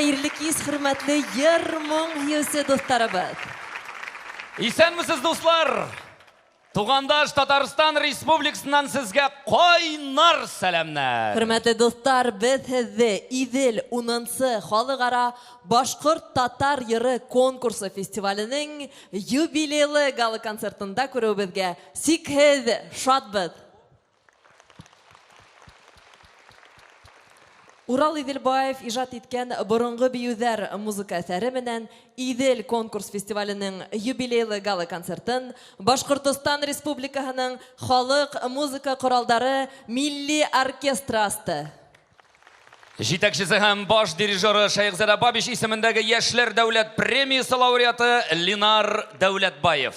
Хайырлы кис, хөрмәтле Ер-моң һөясе дусларыбыз. Исәнмесез, дуслар? Тугандаш Татарстан Республикасынан сезгә кайнар сәламнар. Хөрмәтле дуслар, без сезне Идел 10-нчы халыкара башкорт-татар йыры конкурсы фестиваленең юбилейлы гала концертында күрүебезгә сикһез шатбыз. Урал Иделбаев ижад иткән борынгы биюзәр музыка әсәре менән Идел конкурс фестиваленең юбилейлы гала концертын Башкортстан Республикаһының халык музыка коралдары милли оркестры асты. Җитәкчесе һәм баш дирижеры Шәйхзадә Бабич исемендәге Яшьләр дәүләт премиясе лауреаты Ленар Дәүләтбаев.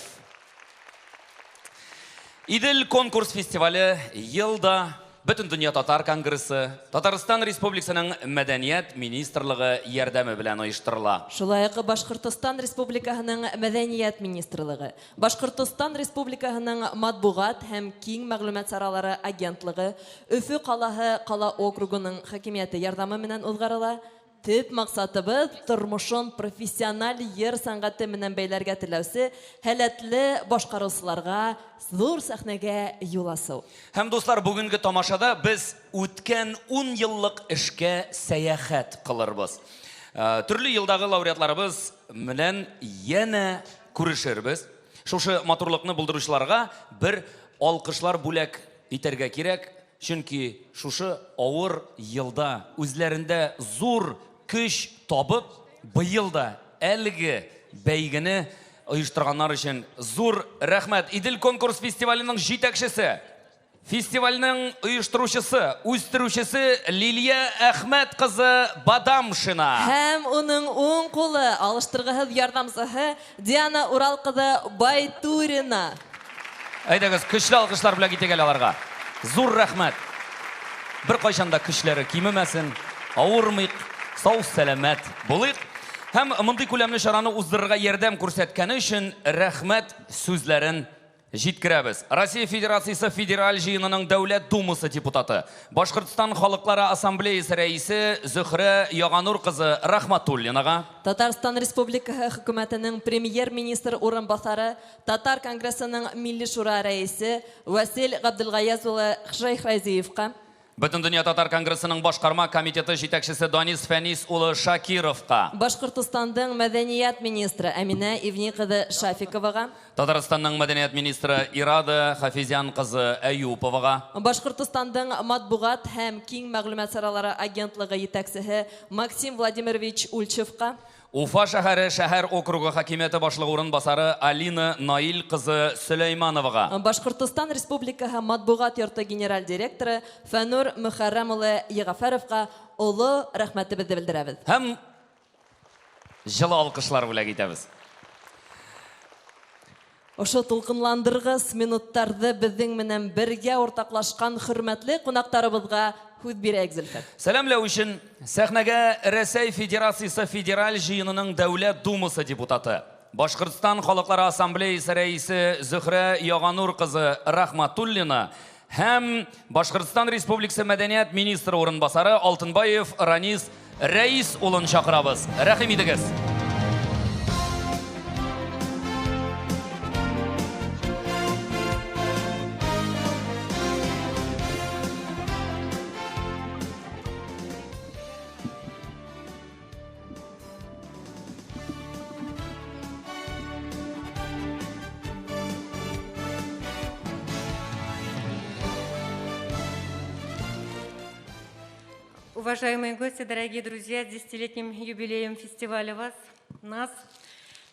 Идел конкурс фестивале елда Бөтен дөнья татар конгрессы Татарстан Республикасының мәдәният министрлыгы ярдәме белән оештырыла. Шулай ук Башкортстан Республикаһының мәдәният министрлыгы, Башкортстан Республикаһының матбугат һәм киң мәгълүмат саралары агентлыгы, Өфе калаһы кала округының хакимияте ярдәме менән узгарыла. Төп максатыбыз тормышын профессиональ йыр сәнгате менән бәйләргә теләүсе һәләтле башкаручыларга зур сәхнәгә юл асу. Һәм дуслар, бүгенге тамашада без үткән 10 еллык эшкә сәяхәт кылырбыз. Төрле елдагы лауреатларыбыз белән яна күрешербез. Шушы матурлыкны булдыручыларга бер алкышлар бүләк итәргә кирәк. Чөнки шушы авыр елда үзләрендә зур көч табып, быел да әлеге бәйгене оештырганнар өчен зур рәхмәт. Идел конкурс фестиваленең җитәкчесе, фестивальнең оештыручысы, үстерүчесе Лилия Әхмәт кызы Бадамшина. Һәм уның уң кулы, алыштыргыһыз ярдәмчесе Диана Урал кызы Байтурина. Әйдәгез, көчле алкышлар белән китәгә аларга. Зур рәхмәт. Бер кайчанда көчләре кимемәсен, авырмыйк, сау сәламәт булыйк. Һәм мондый күләмле чараны уздырырга ярдәм күрсәткәне өчен рәхмәт сүзләрен җиткерәбез. Россия Федерациясе Федераль җыенының Дәүләт Думасы депутаты, Башкортстан Халыклары Ассамблеясы рәисе Зөһрә Яганур кызы Рахматуллинага, Татарстан Республикаһы хөкүмәтенең премьер-министр урынбасары, Татар конгрессының милли шура рәисе Васил Габдулгаяз улы Шайхразиевка, Бөтен дөнья татар конгрессының башкарма комитеты җитәкчесе Данис Фәнис улы Шакировка, Башкортстандың мәдәният министры Әминә Ивни кызы Шафиковага, Татарстанның мәдәният министры Ирада Хафизян кызы Әюповага, Башкортстандың матбугат һәм киң мәгълүмат саралары агентлыгы җитәкчесе Максим Владимирович Ульчевка, Уфа шәһәре шәһәр округы хакимияте башлыгы урынбасары Алина Наил кызы Сөләймановага, Башкортстан Республикаһы матбугат йорты генераль директоры Фәнур Мөхәррәм улы Егәфәровка олы рәхмәтебезне белдерәбез. һәм җылы алкышлар белән китәбез. Ошо тулкынландыргыс минуттарда безнең менән бергә уртаклашкан хөрмәтле кунактарыбызга хүз бирәйек, Зөлфәт. Сәламләү өчен сәхнәгә Рәсәй Федерациясе Федераль җыенының Дәүләт Думасы депутаты, Башкортстан Халыклары Ассамблеясы рәисе Зөһрә Яганур кызы Рахматуллина һәм Башкортстан Республикасы мәдәният министры урынбасары Алтынбаев Ранис Рәис улын чакырабыз. Рәхим итегез. Уважаемые гости, дорогие друзья, 10-летним юбилеем фестиваля нас,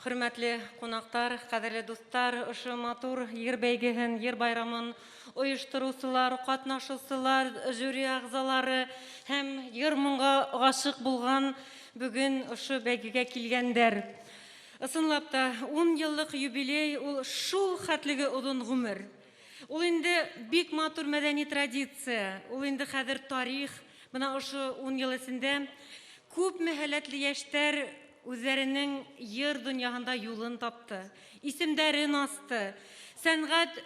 хөрмәтле кунактар, кадерле дуслар, ошо матур йыр бәйгеһен, йыр байрамын оештыручылар, катнашучылар, жюри агзалары һәм йыр-моңга гашык булган бүген ошо бәйгегә килгәндәр. Ысынлап та 10 еллык юбилей ул шул хәтлеге озын гомер. Ул инде бик матур мәдәни традиция, ул инде хәзер тарих. Бына ошо 10 ел эчендә күп мәһәлләтле яшьтәр үзләренең йыр дөньяһында юлын тапты, исемдәрен асты, сәнгать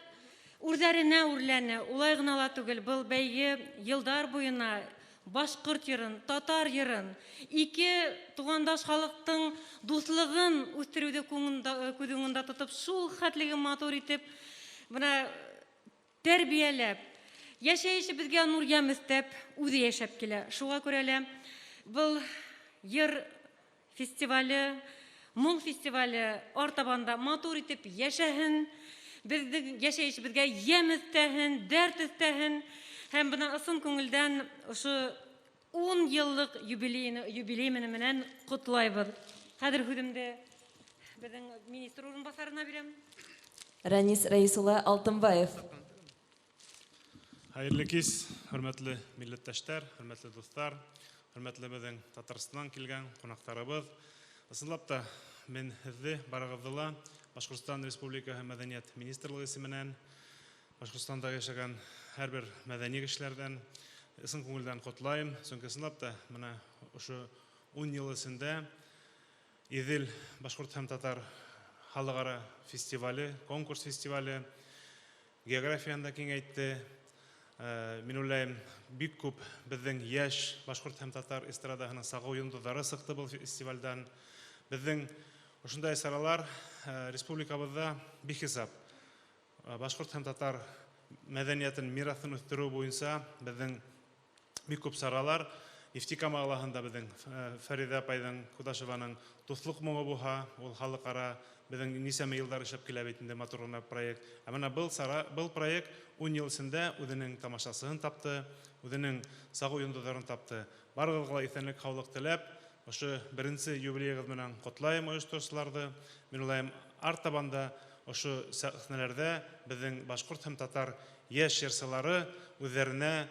Үрдәренә үрләне, улай гына ла түгел, был бәйге елдар буена башкорт йырын, татар йырын, ике тугандаш халыктың дуслыгын үстерүдә күзеңдә тотып, шул хәтлеге матур итеп, менә тәрбияләп, яшәеше безгә нур ям өстәп, үзе яшәп килә. Шуңа күрә лә был йыр фестивале, моң фестивале артабанда матур итеп яшәһен, безнең яшәеше безгә ям өстәһен, дәрт өстәһен. Һәм бына ысын күңелдән ошо 10 еллык юбилей менән котлайбыз. Хәзер һүземне безнең министр урынбасарына бирәм. Рәнис Рәисулы Алтынбаев. Hayırlı kez, hürmetli millettaşlar, hürmetli dostlar, hürmetli bizden Tatarstan'dan kelgen konaktарыбыз. Ысынлап та, мен һезне барыгызны Башкортстан Республикасы Мәдәният министрлыгы исеменнән, Башкортстанда яшәгән һәрбер мәдәни кешеләрдән ысын күңелдән котлайм. Чөнки ысынлап та, менә ошо 10 ел эчендә Идел башкорт һәм татар халыкара фестивале, конкурс фестивале географияны киңәйтте. Мин уйлыйм, бик күп безнең яшь башкорт һәм татар эстрадаһының сагы йондызлары сыкты бу фестивальдән. Безнең ошондай саралар республикабызда бихисап башкорт һәм татар мәдәниятен мирасын үстерү буенча безнең бик күп саралар Нефтекама алаһында безнең Фәридә апайның Кудашеваның дуслык моңы буһа, ул халыкара безнең нисәмә еллар эшләп килә бит инде матур гына проект. Ә менә был проект 10 ел эчендә үзенең тамашасын тапты, үзенең сагы йондызларын тапты. Барыгызга исәнлек, хаулык теләп, ошо беренче юбилейгыз менән котлайм оештыручыларны. Мин уйлыйм, артабанда ошо сәхнәләрдә безнең башкорт һәм татар яшь җырчылары үзләренә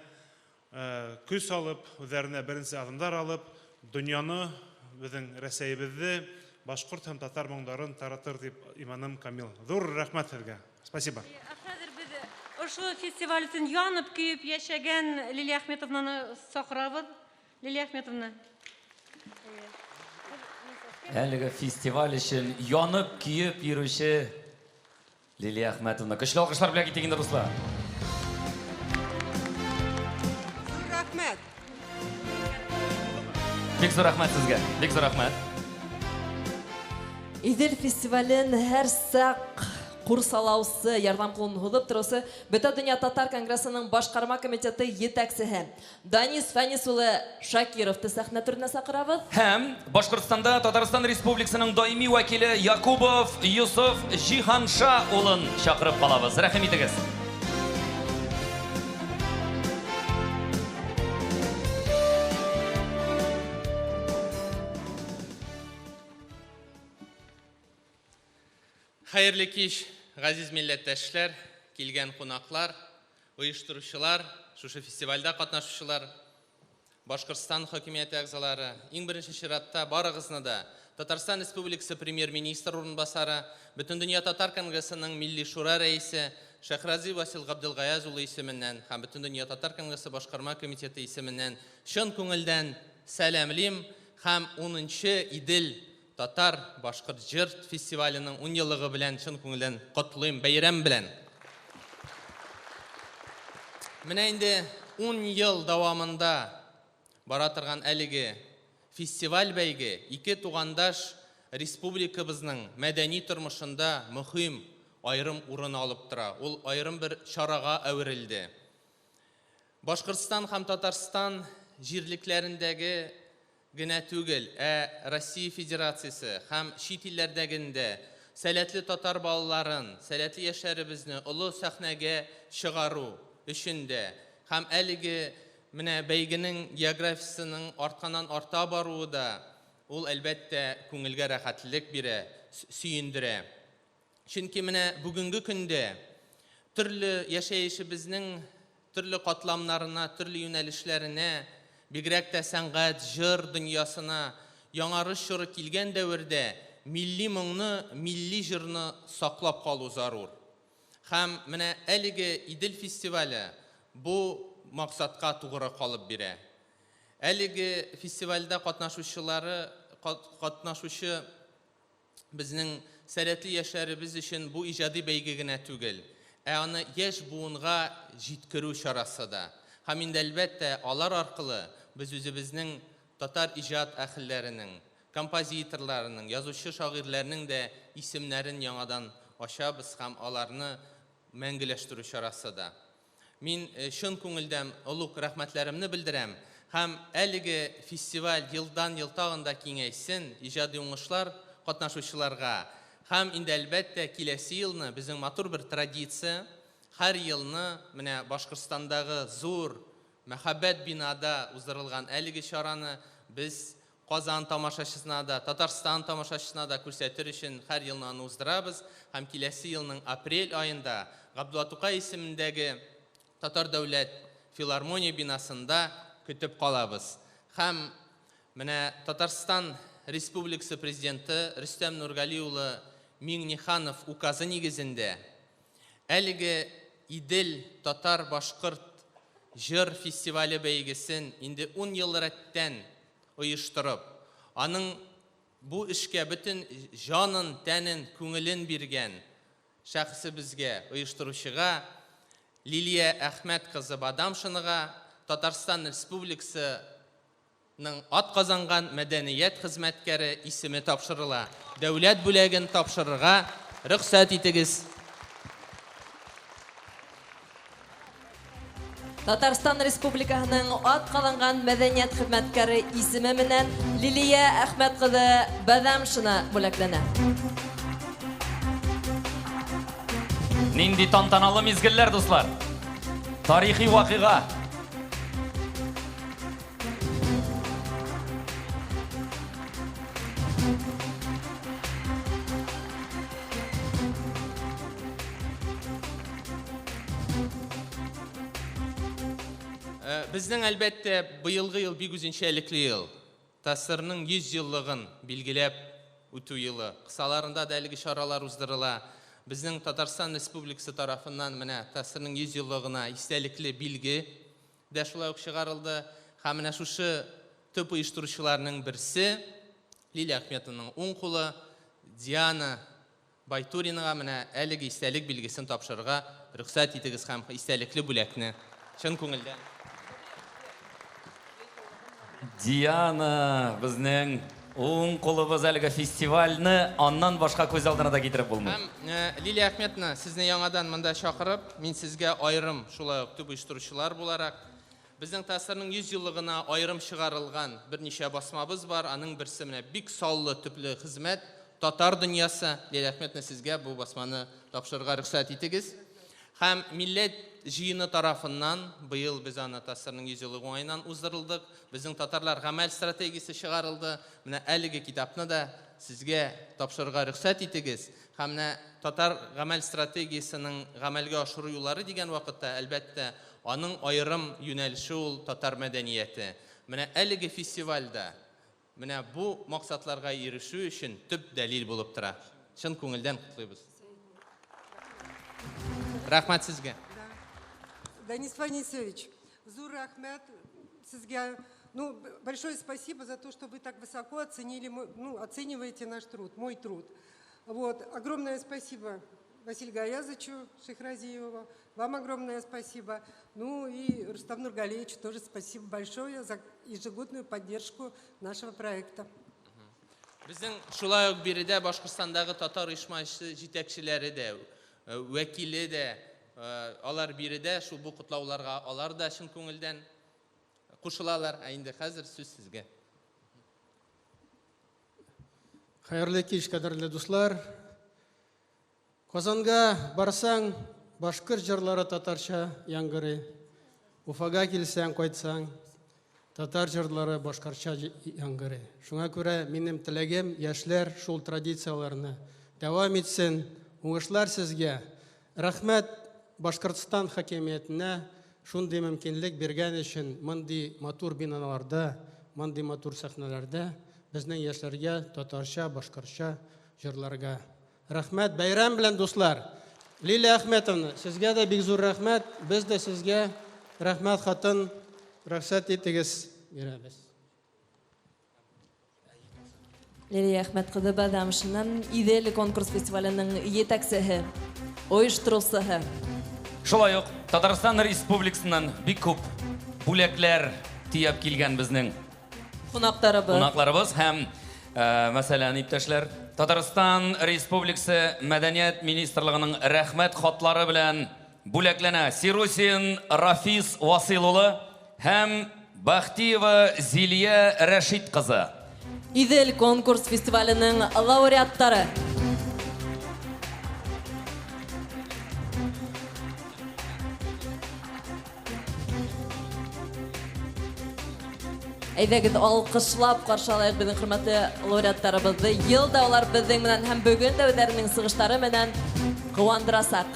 көч салып, үзләренә беренче адымдар алып, дөньяны, безнең Рәсәйебезне, башкорт һәм татар моңдарын таратыр дип иманым камил. Зур рәхмәт сезгә. Спасибо. Хәзер без ошо фестиваль өчен янып көйүп яшәгән Лилия Әхметовнаны сакырабыз. Лилия Әхметовна. Әлеге фестиваль өчен янып киеп йөрүче Лилия Әхмәтовна. Көчле алкышлар белән китик инде, дуслар. Рәхмәт. Бик зур рәхмәт сезгә. Бик зур рәхмәт. Идел фестивален һәр сак курсалаусы, ярдәм кулын һузып торысы Бөтен дөнья татар конгрессының башкарма комитеты җитәкчесе Данис Фәнис улы Шакировты сәхнә түренә сакырабыз. Һәм Башкортстанда Татарстан Республикасының даими вәкиле Якубов Юсуф Җиһанша улын чакырып калабыз. Рәхим итегез. Хәерле кич, газиз милләттәшләр, килгән кунаклар, оештыручылар, шушы фестивальдә катнашучылар, Башкортстан хакимияте әгъзалары, иң беренче чиратта барыгызны да Татарстан Республикасы премьер-министр урынбасары, Бөтен дөнья татар конгрессының милли шура рәисе Шәһрази Васил Габделгаяз улы исеменнән һәм Бөтен дөнья татар конгрессы башкарма комитеты исеменнән чын күңелдән сәламлим һәм 10-нчы Идел Татар башкорт җыр фестиваленең 10 еллыгы белән чын күңелдән котлыйм, бәйрәм белән. Менә инде 10 ел дәвамында бара торган әлеге фестиваль бәйге ике тугандаш республикабызның мәдәни тормышында мөһим айрым урын алып тора. Ул айрым бер чарага әверелде. Башкортстан һәм Татарстан җирлекләрендәге генә түгел, Россия Федерациясы һәм чит илләрдәгендә сәләтле татар балаларын, сәләтле яшьләребезне олы сәхнәгә чыгару өчендә һәм әлеге менә бәйгенең географиясының артканнан арта баруы да ул әлбәттә күңелгә рәхәтлек бирә, сөендерә. Чөнки менә бүгенге көндә төрле яшәешебезнең төрле катламнарына, төрле юнәлешләренә бигрәк тә сәнгать, җыр дөньясына яңарыш чоры килгән дәвердә милли моңны, милли җырны саклап калу зарур. Һәм менә әлеге Идел фестивале бу максатка тугры калып бирә. Әлеге фестивальдә катнашучы безнең сәләтле яшьләребез өчен бу иҗади бәйге генә түгел, аны яшь буынга җиткерү чарасы да. Һәм инде әлбәттә алар аркылы біз өзіміздің татар ижад әхілләрінің, композиторларының, язушы шағирләрінің дә исемнәрін яңадан ашабыз һәм аларны мәңгеләштерү чарасы да. Мин шын күңелдән олуг рәхмәтләремне белдерәм һәм әлеге фестиваль елдан ел тагында киңәйсен, иҗади уңышлар катнашучыларга һәм инде әлбәттә киләсе елны безнең матур бер традиция һәр елны менә Башкортстандагы зур мәхәббәт бинада уздырылган әлеге чараны без Казан тамашачысына да, Татарстан тамашачысына да күрсәтер өчен һәр елны аны уздырабыз һәм киләсе елның апрель айында Габдулла Тукай исемендәге Татар дәүләт филармония бинасында көтеп калабыз. Һәм менә Татарстан Республикасы президенты Рөстәм Нургали улы Миңнеханов указы нигезендә әлеге Идел татар-башкорт җыр фестивале бәйгесен инде 10 ел рәттән оештырып, аның бу эшкә бөтен җанын, тәнен, күңелен биргән шәхсе безгә оештыручыга Лилия Әхмәт кызы Бадамшинага Татарстан Республикасының атказанган мәдәният хезмәткәре исеме тапшырыла. Дәүләт бүләген тапшырырга рөхсәт итегез. Татарстан Республикаһының атказанган мәдәният хезмәткәре исеме менән Лилия Әхмәт кызы Бадамшина бүләкләнә. Нинди тантаналы мизгелләр, дуслар. Тарихи вакыйга. Безнең әлбәттә быелгы ел бик үзенчәлекле ел. Тасырның 100 еллыгын билгеләп үтү елы. Кысаларында да әлеге чаралар уздырыла. Безнең Татарстан Республикасы тарафыннан менә Тасырның 100 еллыгына истәлекле билге дә шулай ук чыгарылды. Һәм менә шушы төп оештыручыларның берсе Лилия Әхмәтованың уң кулы Диана Байтуринага менә әлеге истәлек билгесен тапшырырга рөхсәт итегез һәм истәлекле бүләкне чын күңелдән. Диана, безнең оң кулыбыз әлеге фестивальны аннан башка күз алдына да китереп булмый. Һәм Лилия Әхмәтовна, сезне яңадан монда чакырып, мин сезгә аерым шулай ук төп оештыручылар буларак безнең Тасырның 100 еллыгына аерым чыгарылган берничә басмабыз бар. Аның берсе менә бик саллы төпле хезмәт Татар дөньясы. Лилия Әхмәтовна, сезгә бу басманы тапшырырга рөхсәт итегез. Һәм милләт җыены тарафыннан быел без аны Тасырның 100 еллыгы уңайыннан уздырылдык. Безнең татарлар гамәл стратегиясе чыгарылды. Менә әлеге китапны да сезгә тапшырырга рөхсәт итегез. Һәм менә татар гамәл стратегиясенең гамәлгә ашыру юллары дигән вакытта әлбәттә аның аерым юнәлеше ул татар мәдәнияте. Менә әлеге фестивальдә менә бу максатларга ирешү өчен төп дәлил булып тора. Чын күңелдән котлыйбыз. Рәхмәт сезгә. Денис Фанисович, Зур Ахмед, Сизгя, большое спасибо за то, что вы так высоко оценили, оцениваете наш труд, мой труд. Вот, огромное спасибо Василию Гаязовичу Шехразиеву, вам огромное спасибо. Ну и Рустаму Нургалиевичу тоже спасибо большое за ежегодную поддержку нашего проекта. Безнең шулай ук биредә Башкортстандагы татар оешмасы җитәкчеләре дә, вәкиле дә, алар биредә шул бу кутлауларга алар да чын күңелдән кушылалар. Инде хәзер сүз сезгә. Хәерле кич, кадерле дуслар. Казанга барсаң, башкорт җырлары татарча яңгырый. Уфага килсәң, кайтсаң, татар җырлары башкортча яңгырый. Шуңа күрә минем теләгем яшьләр шул традицияларны дәвам итсен. Уңышлар сезгә. Рәхмәт Башкортстан хакимиятенә шундый мөмкинлек биргән өчен мондый матур биналарда, мондый матур сәхнәләрдә безнең яшьләргә татарча, башкортча җырларга. Рәхмәт, бәйрәм белән дуслар. Лилия Әхмәтовна, сезгә дә бик зур рәхмәт. Без дә сезгә рәхмәт хатын рөхсәт итегез бирәбез. Лилия Әхмәт кызы Бадамшиннан Идел конкурс фестиваленең җитәкчесе, оештыручысы. Шулай ук Татарстан Республикасыннан бик күп бүләкләр тияп килгән безнең Кунактарыбыз. Кунакларыбыз һәм мәсәлән иптәшләр Татарстан Республикасы Мәдәният Министрлыгының рәхмәт хатлары белән бүләкләнә Сирусин Рафис Васил улы һәм Бахтиева Зилия Рәшид кызы. Идел конкурс фестиваленең лауреаттары. Әйдәгез алкышлап каршылайык безнең хөрмәтле лауреаттарыбызны. Елда алар безнең менән һәм бүген дә үзләренең сыгыштары менән куандырасак.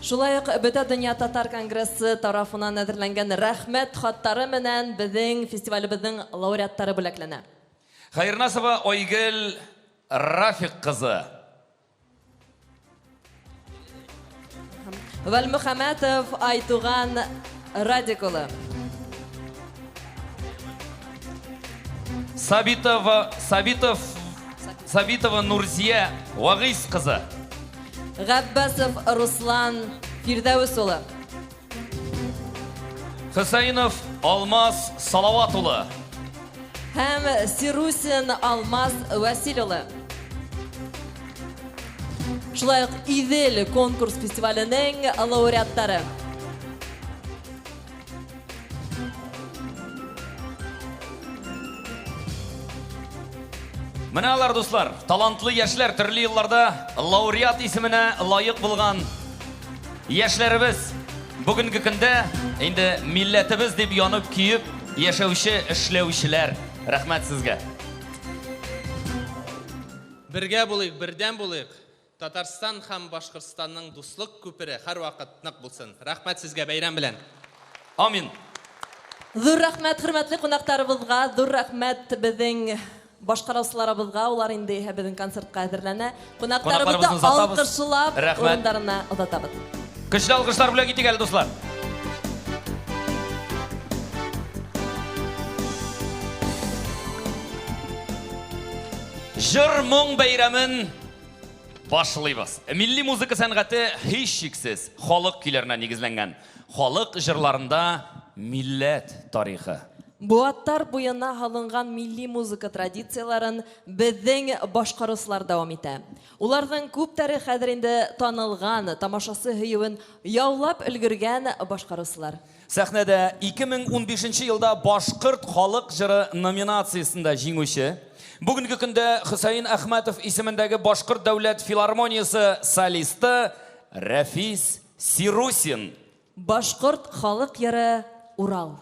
Шулай ук Бөтә дөнья татар конгрессы тарафынан әзерләнгән рәхмәт хаттары менән безнең фестивалебезнең лауреаттары бүләкләнә. Хәйрнасова Ойгөл Рафик кызы. Вәлмөхәмәтов Айтуган Радикулы. Сабитова Нурзия Вагыйс кызы. Габбасов Руслан Фирдәүс улы. Хусайнов Алмаз Салават улы. Һәм Сирусин Алмаз Васил улы. Шулай ук Идел конкурс фестиваленең лауреаттары. Менә алар дуслар, талантлы яшьләр төрле елларда лауреат исеменә лаек булган яшьләребез. Бүгенге көндә инде милләтебез дип янып киеп яшәүче эшләүчеләр. Рәхмәт сезгә. Бергә булыйк, бердәм булыйк. Татарстан һәм Башкортстанның дуслык күпере һәр вакыт нык булсын. Рәхмәт сезгә бәйрәм белән. Амин. Зур рәхмәт хөрмәтле кунактарыбызга, зур рәхмәт безнең башкараучыларыбызга. Улар инде безнең концертка әзерләнә. Кунактарыбызны алкышлап урыннарына озатабыз. Көчле алкышлар белән китик әле дуслар. Җыр моң бәйрәмен башлыйбыз. Милли музыка сәнгате һичшиксез халык көйләренә нигезләнгән. Халык җырларында милләт тарихы. Буаттар буена һалынган милли музыка традицияларын безнең башкаручылар дәвам итә. Уларның күптәре хәзер инде танылган, тамашасы һөюен яулап өлгергән башкаручылар. Сәхнәдә 2015 елда Башкорт халык җыры номинациясендә җиңүче, бүгенге көндә Хусаин Әхмәтов исемендәге Башкорт дәүләт филармониясе солисты Рафис Сирусин. Башкорт халык йыры Урал.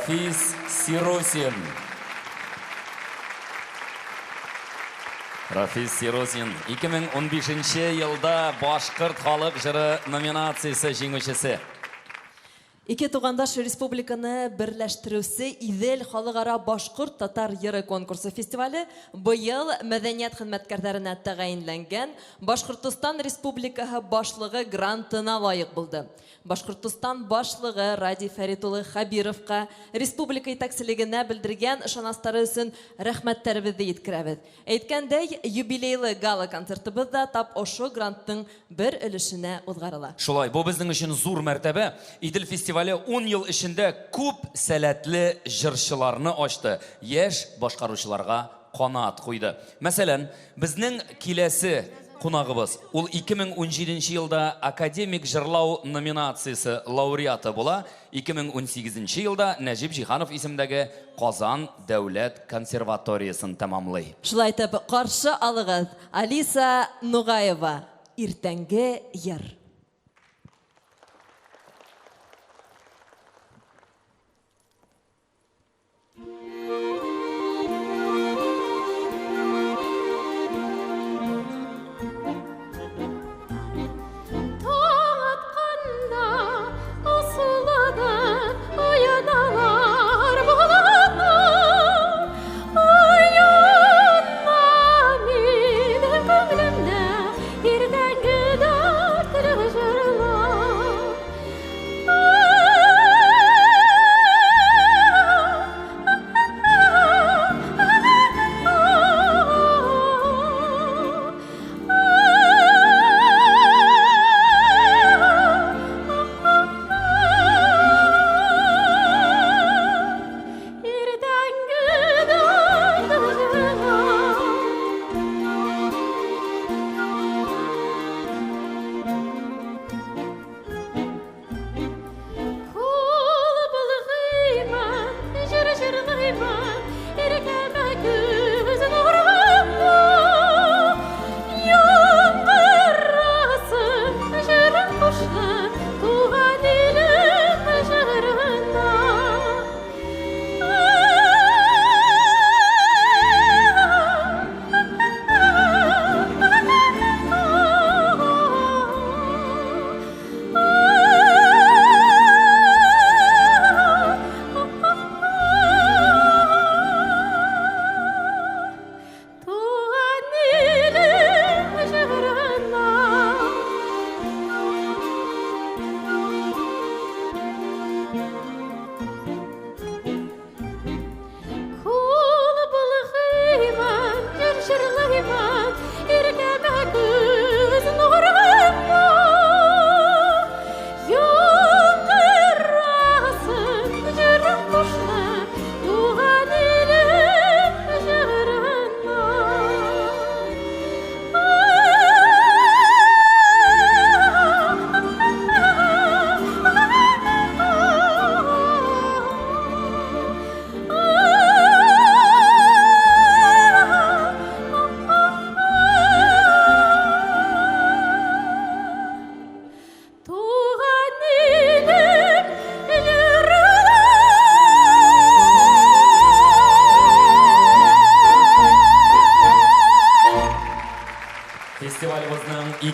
Рафис Сиросин. Рафис Сиросин 2015 елда Башқұрт халық жыры номинациясы жеңушісі. Ике тугандаш республиканы берләштерүсе Идел халыкара башкорт татар йыры конкурсы фестивале быел мәдәният хезмәткәрләренә тәгаенләнгән Башкортстан Республикаһы башлыгы грантына лайык булды. Башкортстан башлыгы Ради Фәритулы Хабировка республика итәкчелегенә белдергән ышанастары өчен рәхмәтләребезне җиткерәбез. Әйткәндәй, юбилейлы гала концертыбыз да тап ошо гранттың бер өлешенә узгарыла. Шулай, бу безнең өчен зур мәртәбә. Идел фестивале 10 ел эчендә күп сәләтле җырчыларны ачты. Яшь башкаручыларга канат куйды. Мәсәлән, безнең киләсе кунагыбыз, ул 2017 елда академик җырлау номинациясе лауреаты була, 2018 елда Нәҗип Җиһанов исемендәге Казан дәүләт консерваториясын тәмамлый. Шулай итеп, каршы алыгыз Алиса Нугаева, Иртәнге йыр. Irden gıdartır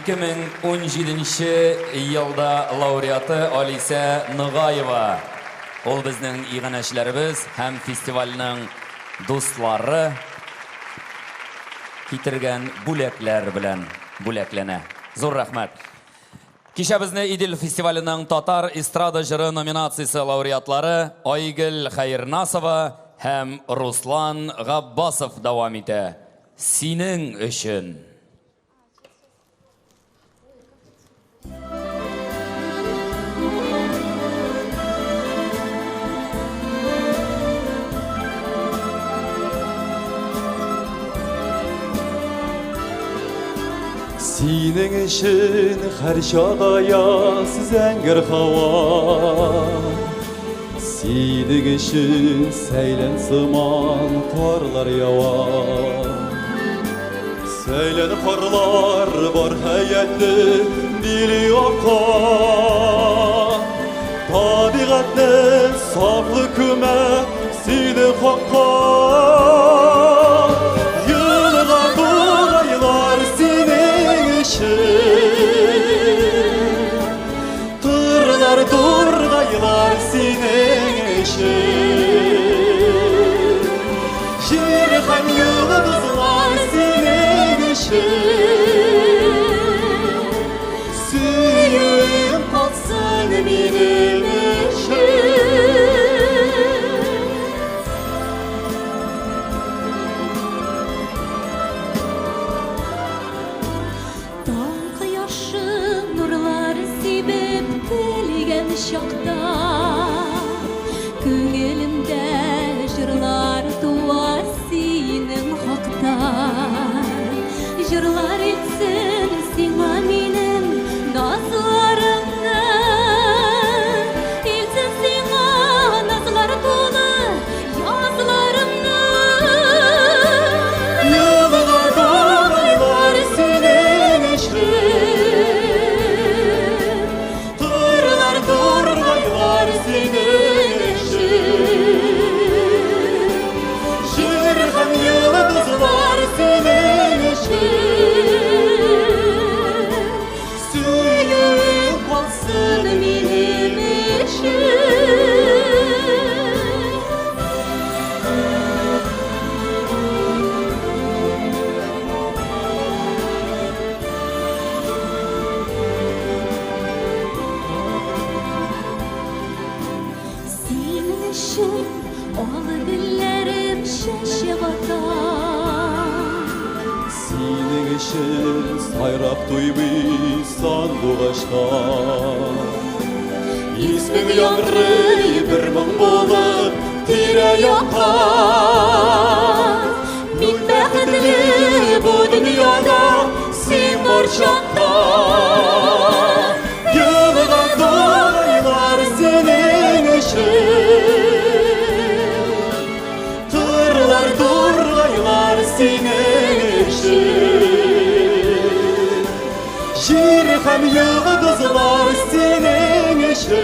2017 елда лауреаты Алиса Ныгаева. Ол біздің иғанәшілеріміз һәм фестивальның достлары китергән бүләкләр белән бүләкләнә. Зур рәхмәт. Кичә безне Идел фестиваленең татар эстрада җыры номинациясе лауреатлары Айгөл Хәйернасова һәм Руслан Габбасов дәвам итә. Синең өчен. Синең өчен һәр чагда яз зәңгәр һава. Синең өчен сәйлән сыман карлар ява. Сәйлән карлар бар хәятны миллионка. Табигатьне сафлы күмә синең хакка. Йылга турайлар синең Turlar durgaylar sinin için Şirhan yıldızlar sinin için Suyun kalsın benim için Şakta Köngülümde jırlar tuvar sinin hakta Jırlar etsin sina minim nazlarımda Etsin sina nazlar tolu yazlarımda Yılga doğraylar sinin için Durgaylar sinin için Şirhan yıldızlar sinin için Suyun kalsın benim için Oğlu dillerim şaşıp atar Sinin için sayrap duymuş sandıgaçka İsmin yanrıy bir mın bulup tire yakar Min bəxtli bu dünyada sen var çakta Yılda dolaylar senin için Durgaylar sinin için Şirhan yıldızlar sinin için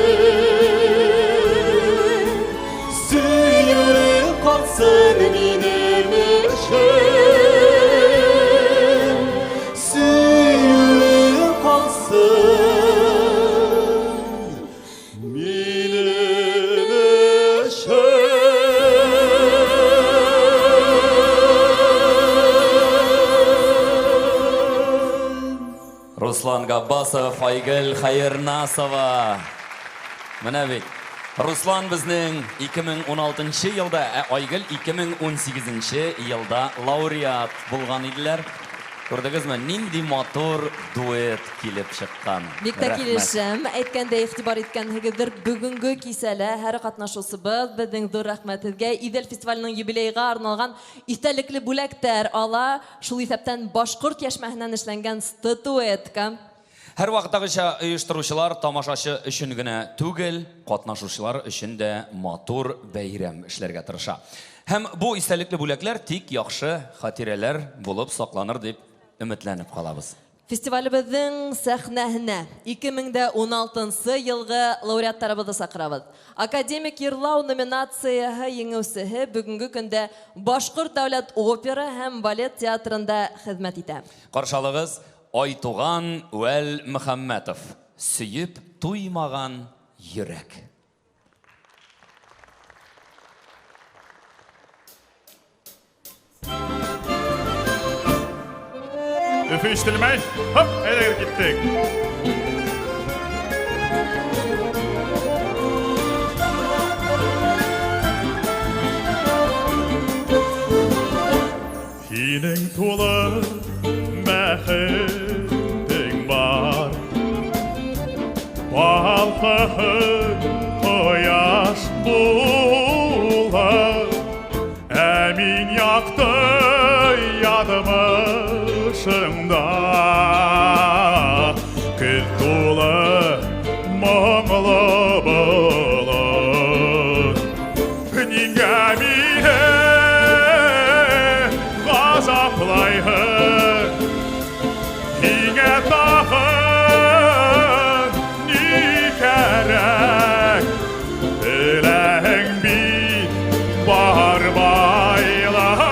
Suyun kalsın benim için Suyun kalsın benim için Руслан Габбасов, Айгөл Хәйернасова. Менә бит. Руслан безнең 2016 елда, Айгөл 2018 елда лауреат булган иделәр. Күрдегезме, нинди матур дуэт килеп чыккан. Бик тә килешәм, әйткәндә игътибар иткәнегездер, бүгенге кисәлә һәр катнашучыбыз безнең зур рәхмәтегезгә Идел фестиваленең юбилейга арналган истәлекле бүләктәр ала, шул исәптән башкорт яшьмәһеннән эшләнгән статуэтка. Һәр вакыттагыча оештыручылар тамашачы өчен генә түгел, катнашучылар өчен дә матур бәйрәм эшләргә тырыша. Һәм бу истәлекле бүләкләр тик яхшы хатирәләр булып сакланыр дип өметләнеп калабыз. Фестивалебезнең сәхнәһенә 2016 елгы лауреаттарыбызны сакырабыз. Академик йырлау номинацияһы еңеүчесе бүгенге көндә Башкорт дәүләт опера һәм балет театрында хезмәт итә. Каршалыгыз Айтуған Уәл Мұхаммәтов. Сүйіп туймаған йөрәк. Üfü iştilmey. Hop, eğer gittik. Senin tulu bəxtin var. Balxın qoyaş bular. Əmin yaktı yadmışımda. Kül tulu мұңлы bulur. Ningə mine gazaplayır. Ningə taxın ni kərək. Öləng bir bar baylağım.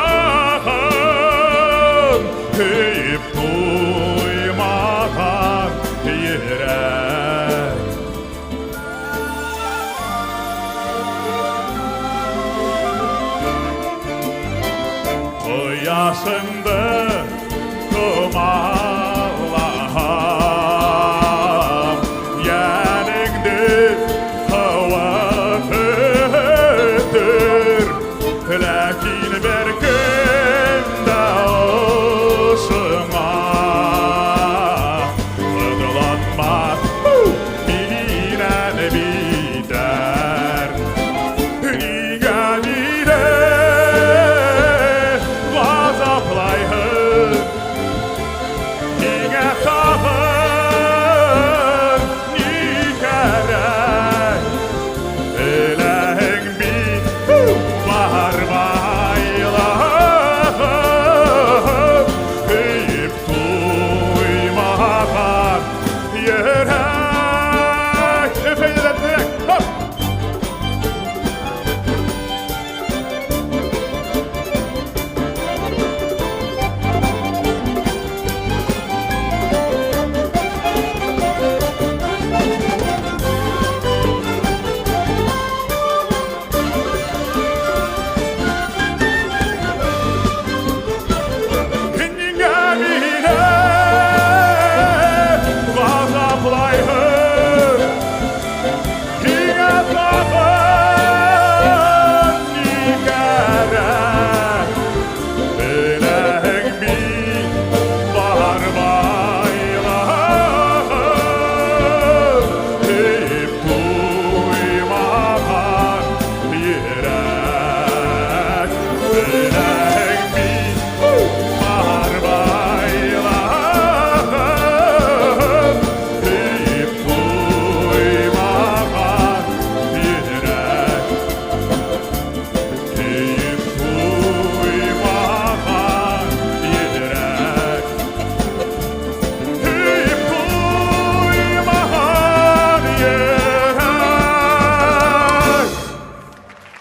Hüyüp duymadan yürək. Yaşındı tumalaham. Yeningdi havatıdır. Lakin bir günde olşuna Kıdılanmaz bilen biter. Niga bire gazaplayır. Niga tağır ni gerek. Öleğin bir var baylağım. Hüyüp duymadan yürek. Efendim direkt. Hop.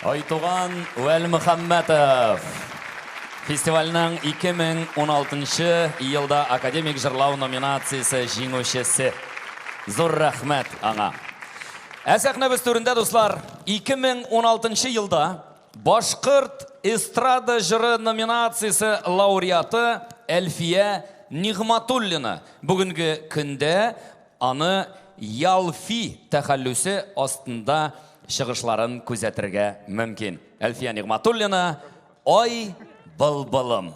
Айтуған Уәл Мұхаммәтов. Фестивальның 2016 елда академик жырлау номинациясы жеңушесі. Зор рахмет аңа. Әсәхнәбіз түрінде, достар, 2016 елда Башқұрт эстрада жыры номинациясы лауреаты Әлфия Нигматуллина бүгінгі күнде аны Ялфи тәхәллүсі астында шығышларын күзәтірге мөмкин. Әлфия Нигматуллина, Ой былбылым.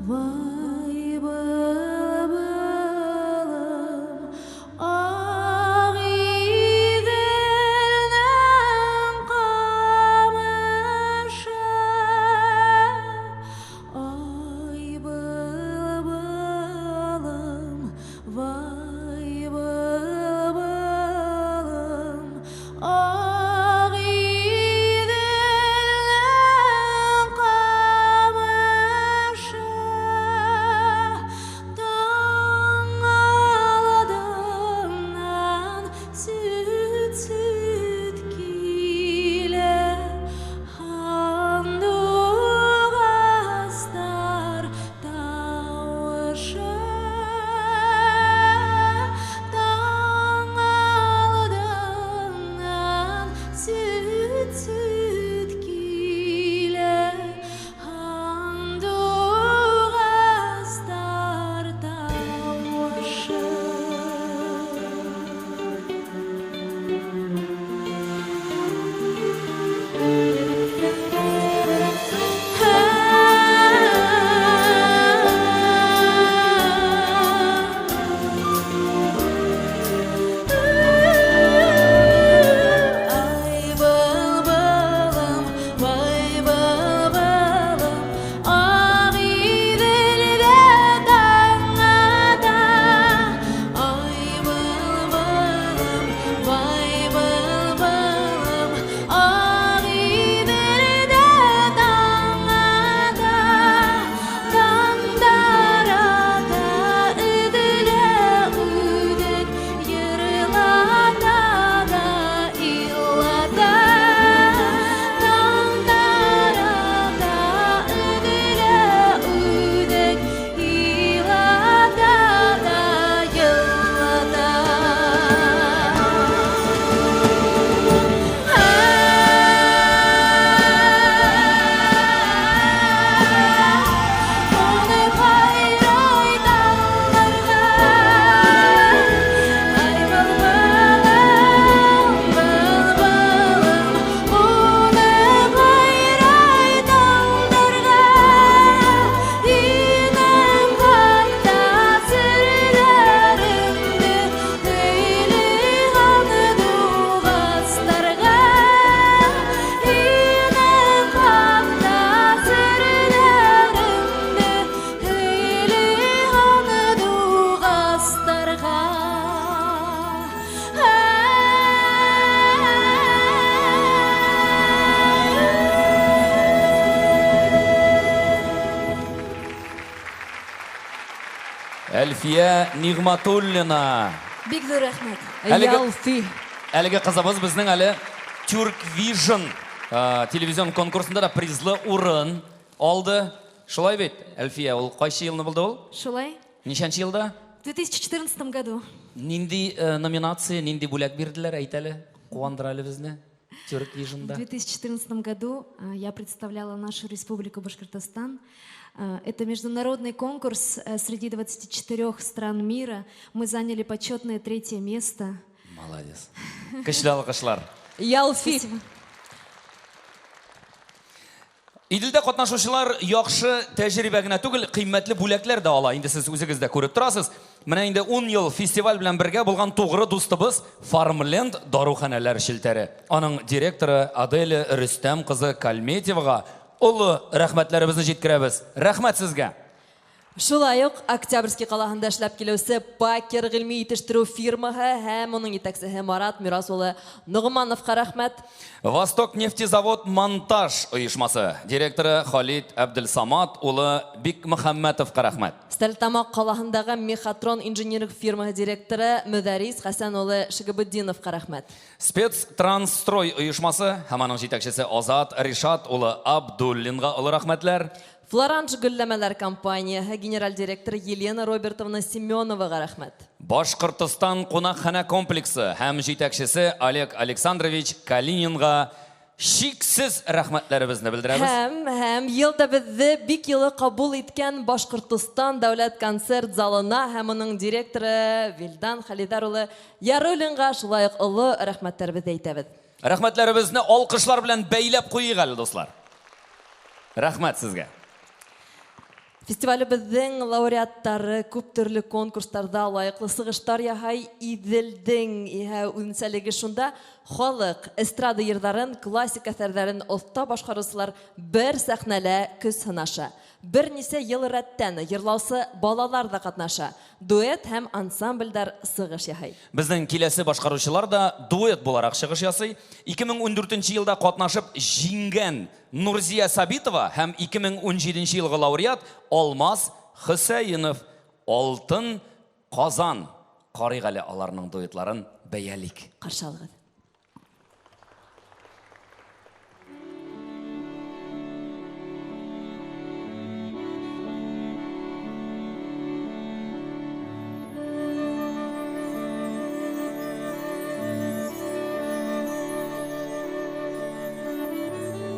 Vay bülbülüm, ağ iğderden kamışa. Ay bülbülüm, vay bülbülüm, ağ iğderden kamışa. Taң aldından süt kile, handuğazlar tavışı. Taң aldından süt kile, handuğazlar tavışı. Ay bülbülüm, vay bülbülüm, ağ iğderde dağda. Ay bülbülüm, vay bülbülüm, ağ iğderde dağda. Damdarada üdüle üdük, yırlada da illada. Damdarada üdüle üdük, illada da yillada. Onu hayray dağlarga. Ay bülbülüm, bülbülüm, onu hayray dağlarga. İnem kalta sırlarımdı, heyli handuğazlarga. İnem kalta sırlarımdı, heyli handuğazlarga. Әлфия Нигматуллина. Бик зур рәхмәт. Әлеге- Ялфи. Әлеге кызыбыз безнең әле Turk Vision телевизион конкурсында да призлы урын алды. Шулай бит, Әлфия, ул кайсы елны булды ул? Шулай? Ничәнче елда? В 2014 году. Нинди номинация, нинди бүләк бирделәр, әйт әле. Куандыр әле безне. Turk В Vision'да. 2014 году я представляла нашу республику Башкортостан. Это международный конкурс среди 24 стран мира. Мы заняли почетное 3-е место. Молодец. Көчле алкышлар. Ялфи. Спасибо. Иделдә катнашучылар яхшы тәҗрибә генә түгел, кыйммәтле бүләкләр дә ала. Инде сез үзегез дә күреп торасыз. Менә инде 10 ел фестиваль белән бергә булган тугры дустыбыз Farmland даруханәләр шелтәре. Аның директоры Аделя Рөстәм кызы Калметьевага улы рәхмәтләребезне җиткерәбез. Рәхмәт сезгә. Шулай ук Октябрьский калаһында эшләп килүсе Пакер гыйльми итештерү фирмаһы һәм уның итәкчесе Марат Мирас улы Нугмановка рәхмәт. Восток нефтезавод монтаж оешмасы директоры Халид Абдельсамат улы Бик Мөхәммәтовка рәхмәт. Стәлтамак калаһындагы Мехатрон инженерик фирмаһы директоры Мөдәрис Хәсән улы Шигабетдиновка рәхмәт. Спецтрансстрой оешмасы һәм аның җитәкчесе Азат Ришат улы Абдуллинга улы рәхмәтләр. Флоранж гөлләмәләр компанияһы генераль директоры Елена Робертовна Семеновага рәхмәт. Башкортстан кунакхана комплексы һәм җитәкчесе Олег Александрович Калининга шиксез рәхмәтләребезне белдерәбез. Һәм елда безне бик йылы кабул иткән Башкортстан дәүләт концерт залына һәм аның директоры Вилдан Халидар улы Яруллинга шулай ук олы рәхмәтләребезне әйтәбез. Рәхмәтләребезне алкышлар белән бәйләп куйыйк әле, дуслар. Рәхмәт сезгә. Фестивалебездин лауреаттары күп төрле конкурстарда лайыклы сыгыштар яһай иделдең иһә үзенчәлеге шунда халык эстрада йырдарын, классик әсәрләрен оста башкаручылар бер сәхнәлә көз сынаша. Бернисә ел рәттән йырлаусы балалар да катнаша. Дуэт һәм ансамбльдар сыгыш яһай. Безнең киләсе башкаручылар да дуэт буларак чыгыш ясый. 2014 елда катнашып җиңгән Нурзия Сабитова һәм 2017 елгы лауреат Алмаз Хөсәенов Алтын Казан карыйк әле аларның дуэтларын бәялик. Каршы алыгыз.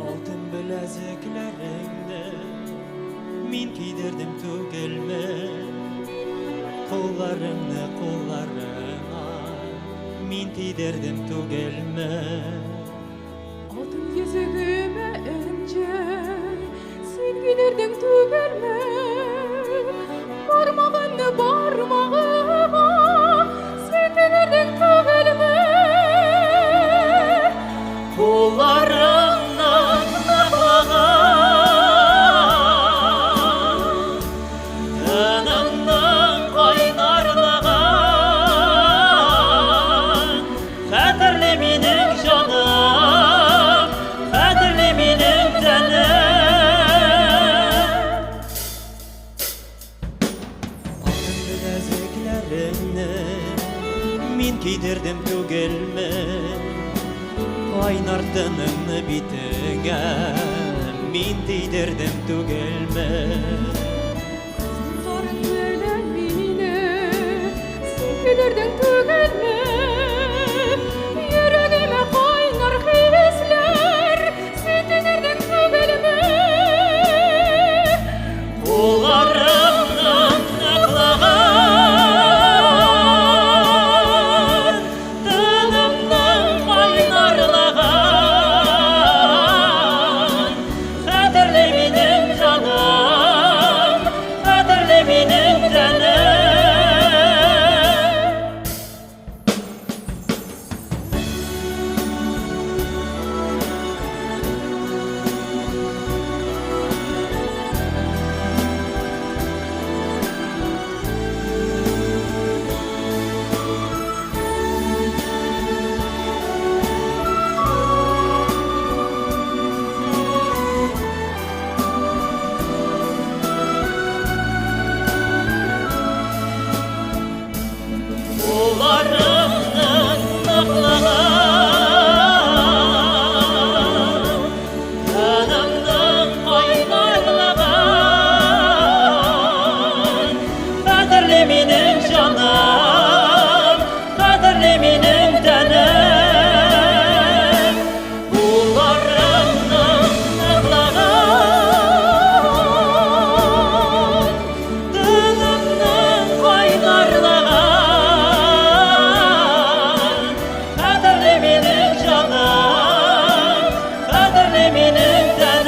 Алтын біләзекләріңді мен кидердім түгелме, қолларыңны қолларыңа мен кидердім түгелме. Алтын yüzüğüme önce sen giderdin tügelme, parmağını parmağıma sen giderdin tügelme. Kollarımdan nağlagan, tınımdan kaynarlagan, kaderli benim canım, kaderli benim canım. Altın bileziklerini min giydirdim tügelme, Kaynardınını bitine min değdirdim tügelme. Kızların ölemine sen giderdin tügelme, yüreğime kaynar hisler sen giderdin tügelme. Kollarımdan nıklagan, tınımdan kaynarlagan, kaderli benim canım, kaderli benim canım. Kollarımdan nıklagan, tınımdan kaynarlagan, kaderli benim canım, kaderli benim canım. Kollarımdan nıklagan, tınımdan kaynarlagan, kaderli benim canım, kaderli benim canım.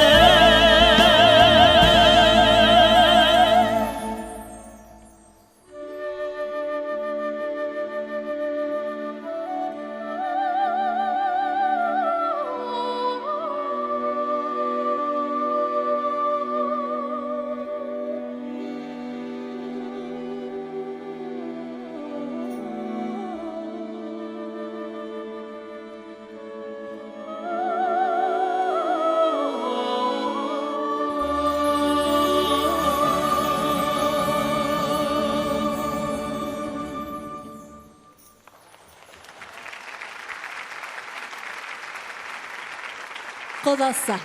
Кодаса.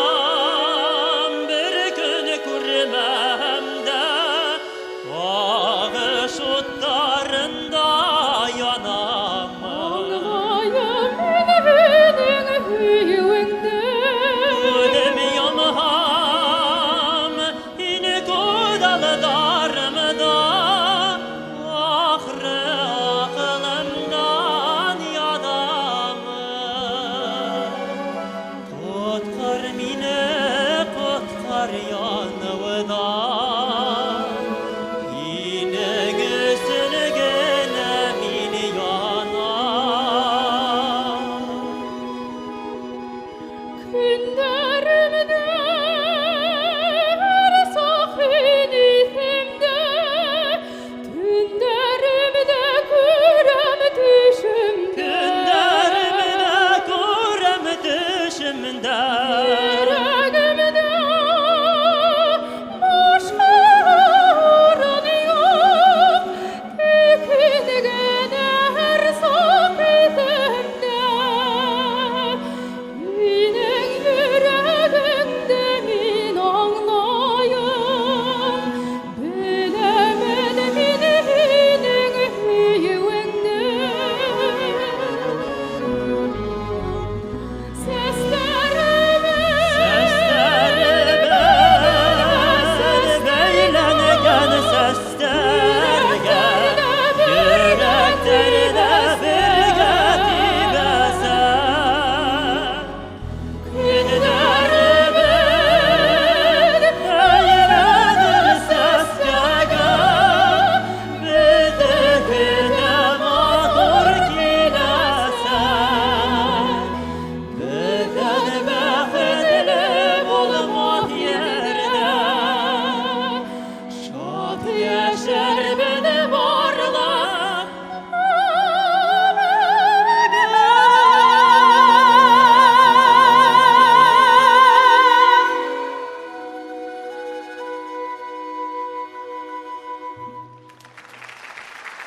Ahtadasam bir gün görmem de, ağış otlarında yanamam. Ağlayım benim hüyüğünde,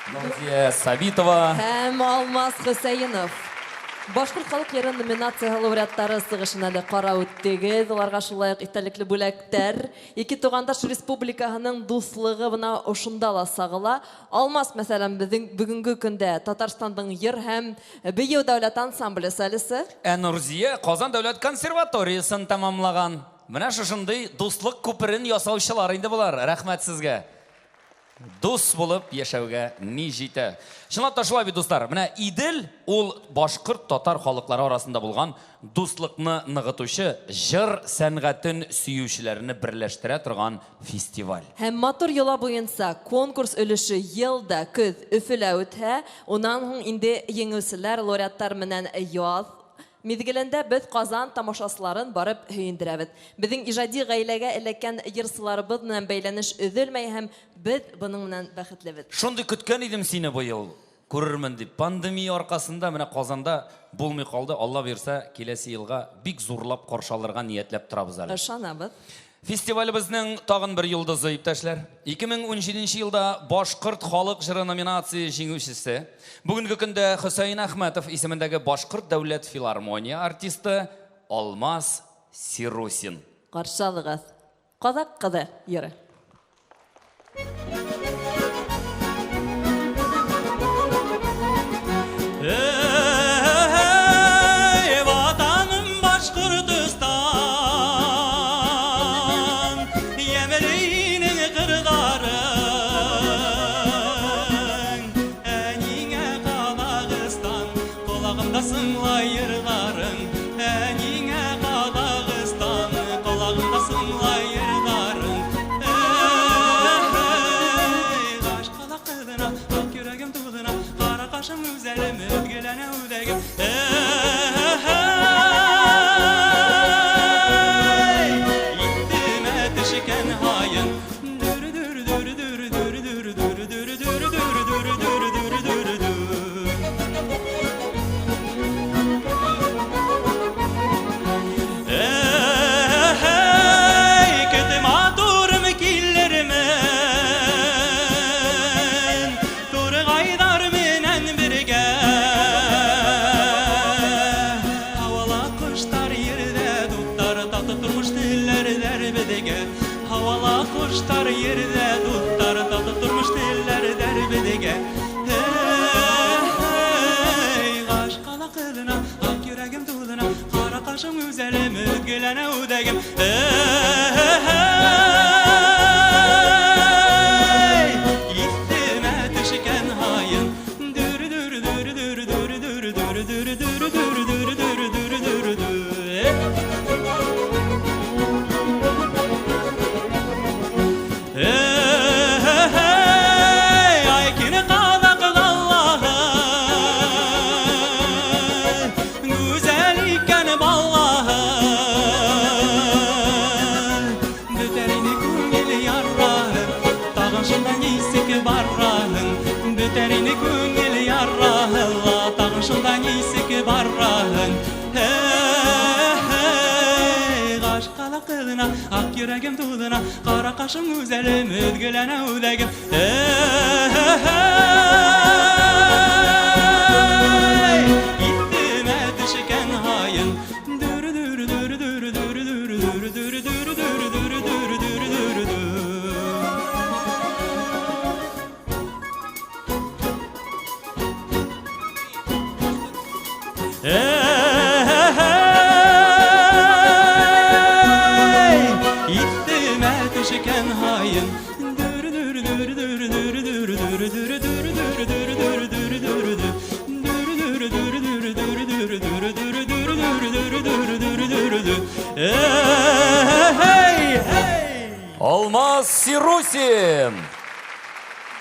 Наузия Сабитова. Һәм Алмаз Хөсәйинов. Башкорт халык йыры номинация лауреаттары сыгышына да кара үттегез. Уларга шулай ук итәлекле бүләктәр. Ике тугандаш республикаһының дуслыгы бына ошында ла сагыла. Алмаз, мәсәлән, безнең бүгенге көндә Татарстанның йыр һәм бию дәүләт ансамбле солисты. Нурзия Казан дәүләт консерваториясын тамамлаган. Менә шушындый дуслык күперен ясаучылар инде булар. Рәхмәт сезгә. Дус булып яшәүгә ни җитә. Чынлап та шулай бит, дуслар. Менә Идел ул башкорт татар халыклары арасында булган дуслыкны ныгытучы, җыр сәнгатен сөючеләрне берләштерә торган фестиваль. Һәм матур йола буенча конкурс өлеше елда көз Өфөлә үтә. Унан һуң инде еңүчеләр, лауреаттар менән яз мизгелендә без Казан тамашасыларын барып һөендерәбез. Безнең иҗади гаиләгә эләккән йырсыларыбыз белән бәйләнеш өзелмәй һәм без буның белән бәхетлебез. Шундый көткән идем сине бу ел. Күрермен дип. Пандемия аркасында менә Казанда булмый калды. Алла бирсә, киләсе елга бик зурлап каршы алырга ниятләп торабыз әле. Ышанабыз. Фестивалебезнең тагын бер йолдызы, иптәшләр. 2017 елда Башкорт халык җыры номинация җиңүчесе. Бүгенге көндә Хөсәйин Әхмәтов исемендәге Башкорт дәүләт филармония артисты Алмаз Сирусин. Каршы алыгыз. Казак кызы йыры. Ey vatanım Başkırtıstan, Yemelinin kırların, Enine Kazakistan, kulağımda sınla yırların, Enine Kazakistan, kulağımda sınla yırların. Kaş kala kızına, ak yüreğim tuğduna, kara kaşım güzelim, ödgülene ödegim. İttime teşiken hayın, dürü dürü dürü dürü dürü dürü dürü dürü dürü dürü dürü dürü dürü dürü dürü. Kötü mağdurum killerimin, Turu gaydar minen birge. Havala kuşlar yerde tuttar, tatlı durmuş diller derbedege. Havala kuşlar yerde tuttar, tatlı durmuş diller derbedege. Kaş kala kılına, ak yüreğim tuğduna, kara kaşım güzelim, ödgülene ödegim. İttime teşiken hayın, dürü dürü dürü dürü dürü dürü dürü dürü dürü dürü dürü dürü dürü dürü dürü. Aykını kazak Allah'ın, güzel iken Allah'ın, büterini küngül yarrağın, tağışından iyisik barrağın, büterini küngül yarrağın, tağışından iyisik barrağın. Kaş kala kılına, ak yüreğim tuğduna, kara kaşım güzelim, ödgülene ödegim. İttime düşken hayın, dürü dürü dürü dürü dürü dürü dürü dürü dürü dürü dürü dürü dürü dürü dürü. İttime düşken hayın, dürü dürü dürü dürü dürü dürü dürü dürü dürü dürü dürü dürü dürü dürü dürü. Dürü dürü dürü dürü dürü dürü dürü dürü dürü dürü dürü dürü dürü dürü. Hey hey. Алмаз Сирусин.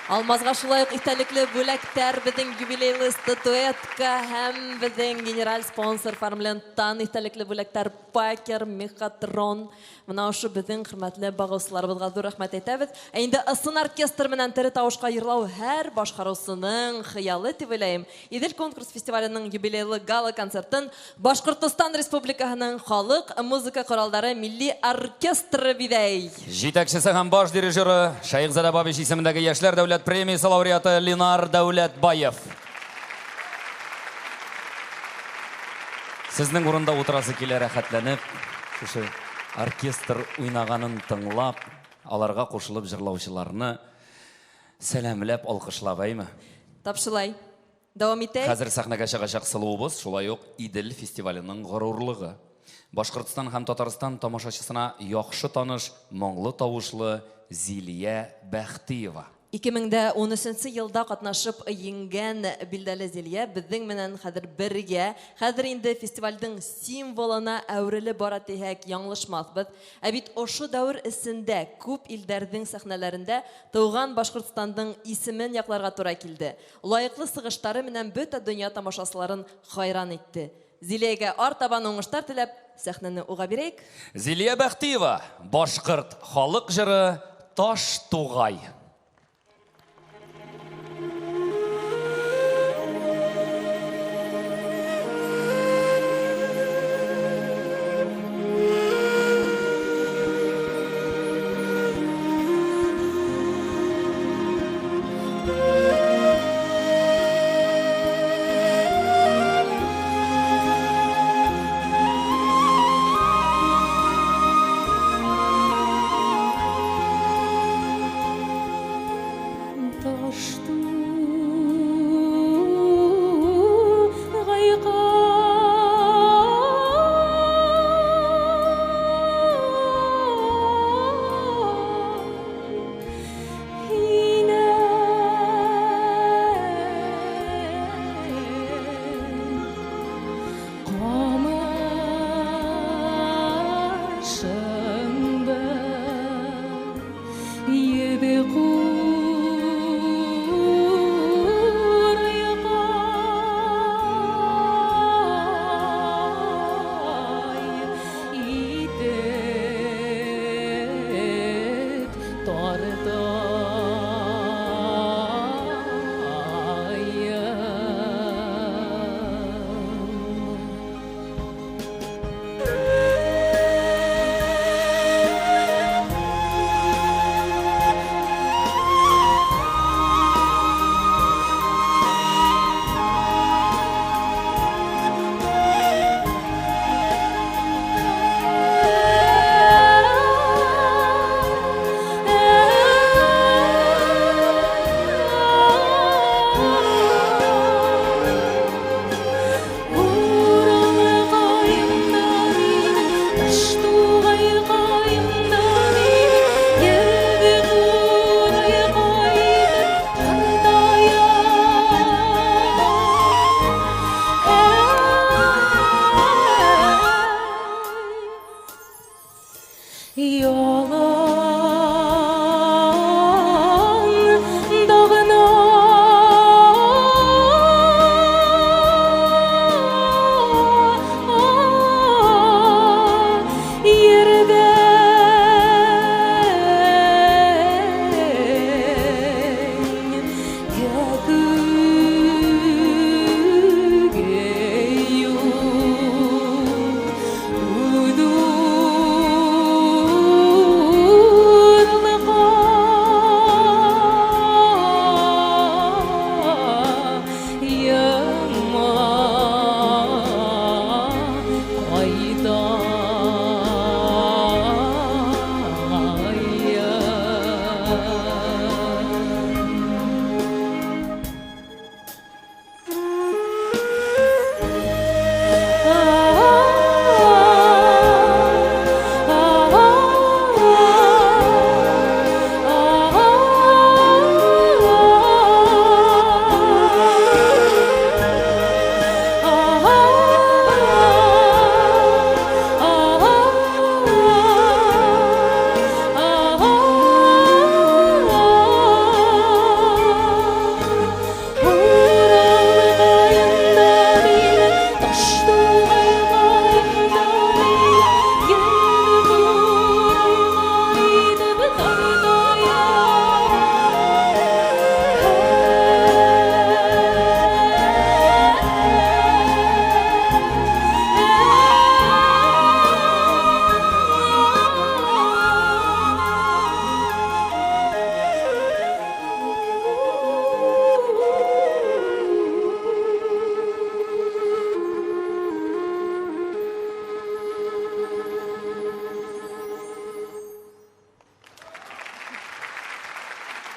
Алмазга шулай ук итәлекле бүләктәр, безнең юбилейлы статуэтка һәм безнең генераль спонсор Фармленттан итәлекле бүләктәр Пакер, Мехатрон. Менә ошо безнең хөрмәтле багышларыбызга зур рәхмәт әйтәбез. Ә инде ысын оркестр менән тере тавышка йырлау һәр башкаручысының хыялы дип уйлыйм. Идел конкурс фестиваленең юбилейлы гала концертын Башкортстан Республикаһының халык музыка коралдары милли оркестры бидәй. Җитәкчесе һәм баш дирижеры Шайхзада Бабич исемендәге яшьләр дәүләт дәүләт премиясы лауреаты Ленар Дәүләтбаев. Сезнең урында утырасы килә рәхәтләнеп, шушы оркестр уйнаганын тыңлап, аларга кушылып җырлаучыларны сәламләп, алкышлап, әйме? Тапшылай. Дәвам итәйек. Хәзер сәхнәгә чыгачак сылуыбыз, шулай ук Идел фестиваленең горурлыгы. Башкортстан һәм Татарстан тамашачысына яхшы таныш, моңлы тавышлы Зилия Бәхтиева. 2013 елда катнашып йиңгән билдәле Зилия безнең менән хәзер бергә, хәзер инде фестивальдың символына әверелеп бара дисәк яңлышмаспыз. Ә бит ошо дәвр эсендә күп илдәрнең сәхнәләрендә туган Башкортстандың исемен якларга туры килде. Лаеклы сыгыштары менән бөтә дөнья тамашачыларын хайран итте. Зилиягә артабан уңыштар теләп, сәхнәне уга бирәйек. Зилия Бәхтиева, башкорт халык җыры Таш тугай.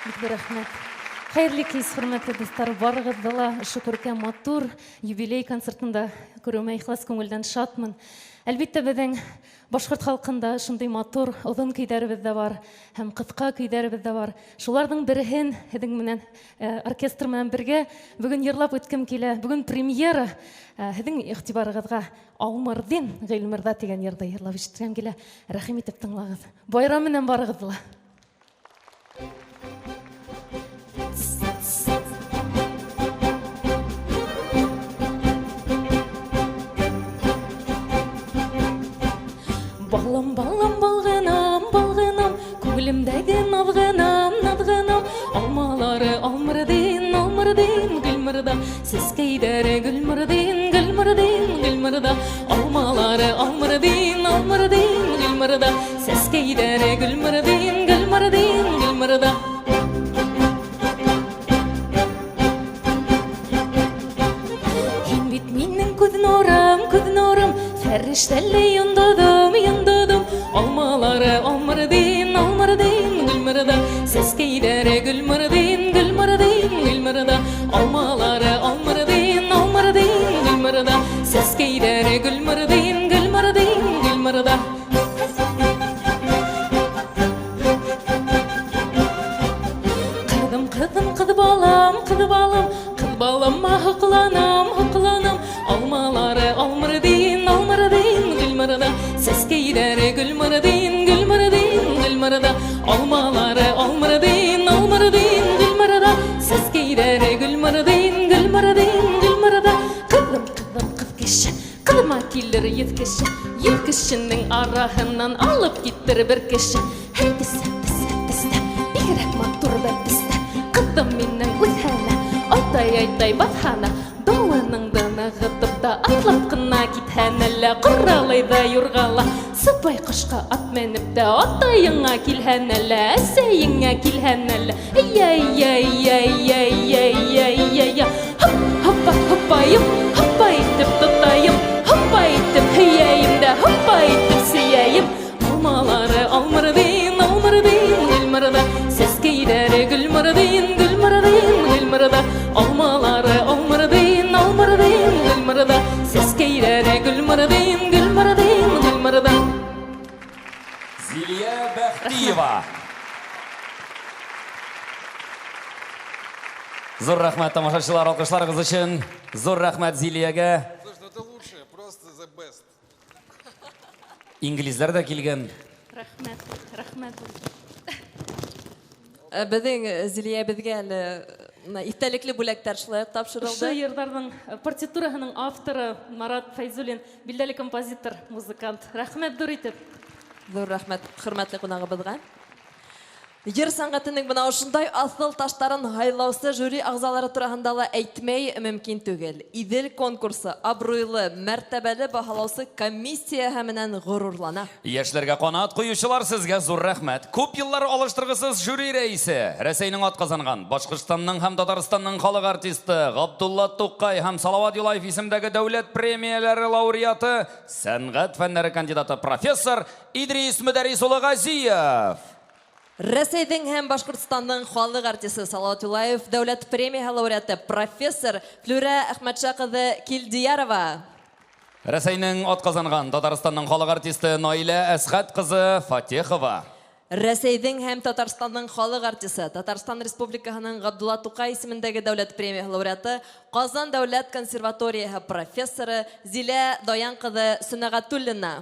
Бик рәхмәт. Хәерле кис, хөрмәтле дуслар, барыгызды ла ошо күркәм матур юбилей концертында күрүемә ихлас күңелдән шатмын. Әлбиттә, безнең башкорт халкында шундый матур, озын көйләребез дә бар, һәм кыска көйләребез дә бар. Шуларның берен һезнең менән оркестр менән бергә бүген йырлап үткәм килә. Бүген премьера һезнең игътибарыгызга Алмырдин Гыйлмырда дигән йырда йырлап ишеткәм килә. Рәхим итеп тыңлагыз. Байрам менән барыгыз ла. Балам, балам, балгынам, балгынам, күңелемдәге назгынам, назгынам. Алмалары алмырдин, алмырдин, Гыйлмырда, сескәйдәре Гыйлмырдин, Гыйлмырдин, Гыйлмырда. Алмалары алмырдин, алмырдин, Гыйлмырда, сескәйдәре Гыйлмырдин, Гыйлмырдин, Гыйлмырда. Һин бит минең күз нурым, фәрештәле йондыдым, йондыдым. Алмалары алмырдин, алмырдин, Гыйлмырда, сескәйдәре Гыйлмырдин, Гыйлмырдин, Гыйлмырда. Алмалары алмырдин, алмырдин, Гыйлмырда, сескәйдәре Гыйлмырдин, Гыйлмырдин, Гыйлмырда. Кыдым, кыдым, кыз балам, кыз балам, кыз балама хыкланам, хыкланам. Алмалары алмырдин, алмырдин, Гыйлмырда, сескәйдәре Гыйлмырдин, Гыйлмырдин, Гыйлмырда. Алмалары алмырдин, алмырдин, Гыйлмырда, сескәйдәре Гыйлмырдин, Гыйлмырдин, Гыйлмырда. Кыдым, кыдым, кыз кеше, кызыма килер йөз кеше, йөз кешенең араһыннан алып киттер бер кеше. Һәппис, һәппис, һәппис, бигрәк матур бәппис. Кыдым минең үтһәнә, айтай батһана. Давыныңды нығытып та атлап кына китһән әллә, Коралай да юргала. Сыпай кышка ат менеп тә атайыңа килһән әллә, әсәйеңә килһән әллә. Яй-яй-яй-яй-яй-яй-яй. Хоппа, хоппайым, хоппа итеп тотайым, хоппа итеп һөяйем дә, хоппа итеп сөяйем. Алмалары алмырдин, алмырдин, Гыйлмырда, сескәйдәре Гыйлмырдин, Гыйлмырдин, Гыйлмырда. Алмалары алмырдин, алмырдин, Гыйлмырда, сескәйдәре Гыйлмырдин, Гыйлмырдин, Гыйлмырда. Зилия Бәхтиева. Зур рәхмәт, тамашачылар, алкышларыгыз өчен. Зур рәхмәт Зилиягә. Слушай, ну это лучшее, просто the best. Инглизләр дә килгән. Рәхмәт, рәхмәт. Безнең Зилия безгә истәлекле бүләктәр шулай Ошо тапшырылды. йырдарның партитураһының авторы Марат Файзуллин, билдәле композитор, музыкант. Рәхмәт dur итеп. Зур рәхмәт хөрмәтле кунагыбызга. Йыр сәнгатенең бына ошындай асыл таштарын һайлаучы жюри агзалары турында ла әйтмәй мөмкин түгел. Идел конкурсы абруйлы, мәртәбәле баһалаучы комиссияһы менән горурлана. Яшьләргә канат куючылар, сезгә зур рәхмәт. Күп еллар алыштыргысыз жюри рәисе, Рәсәйнең атказанган, Башкортстанның һәм Татарстанның халык артисты Габдулла Тукай һәм Салават Юлаев исемдәге дәүләт премияләре лауреаты, сәнгать фәннәре кандидаты профессор Идрис Мөдәрис улы Газиев. Рәсәйнең һәм Башкортстанның халык артисты Салават Юлаев, дәүләт премия лауреаты профессор Флюра Әхмәтша кызы Килдиярова. Рәсәйнең атказанган, Татарстанның халык артисты Наилә Әсхәт кызы Фатихова. Рәсәйнең һәм Татарстанның халык артисты, Татарстан Республикаһының Габдулла Тукай исемендәге дәүләт премия лауреаты, Казан дәүләт консерваторияһы профессоры Зилә Даян кызы Сөнәгатуллина.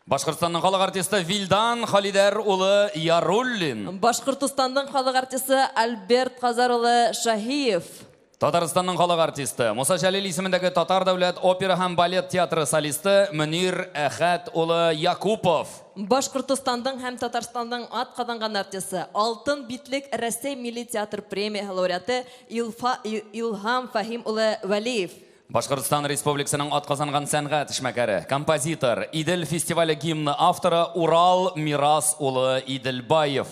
Башкортстанның халык артисты Вилдан Халидәр улы Яруллин. Башкортстанның халык артисты Альберт Казар улы Шаһиев. Татарстанның халык артисты Муса Җәлил исемендәге Татар дәүләт опера һәм балет театры солисты Мөнир Әхәт улы Якупов. Башкортстанның һәм Татарстанның атказанган артисты Алтын битлек Рәсәй милли театр премия лауреаты Илһам Фәһим улы Вәлиев. Башкортстан Республикасының атказанган сәнгать эшмәкәре, композитор, Идел фестивале гимны авторы Урал Мирас улы Иделбаев.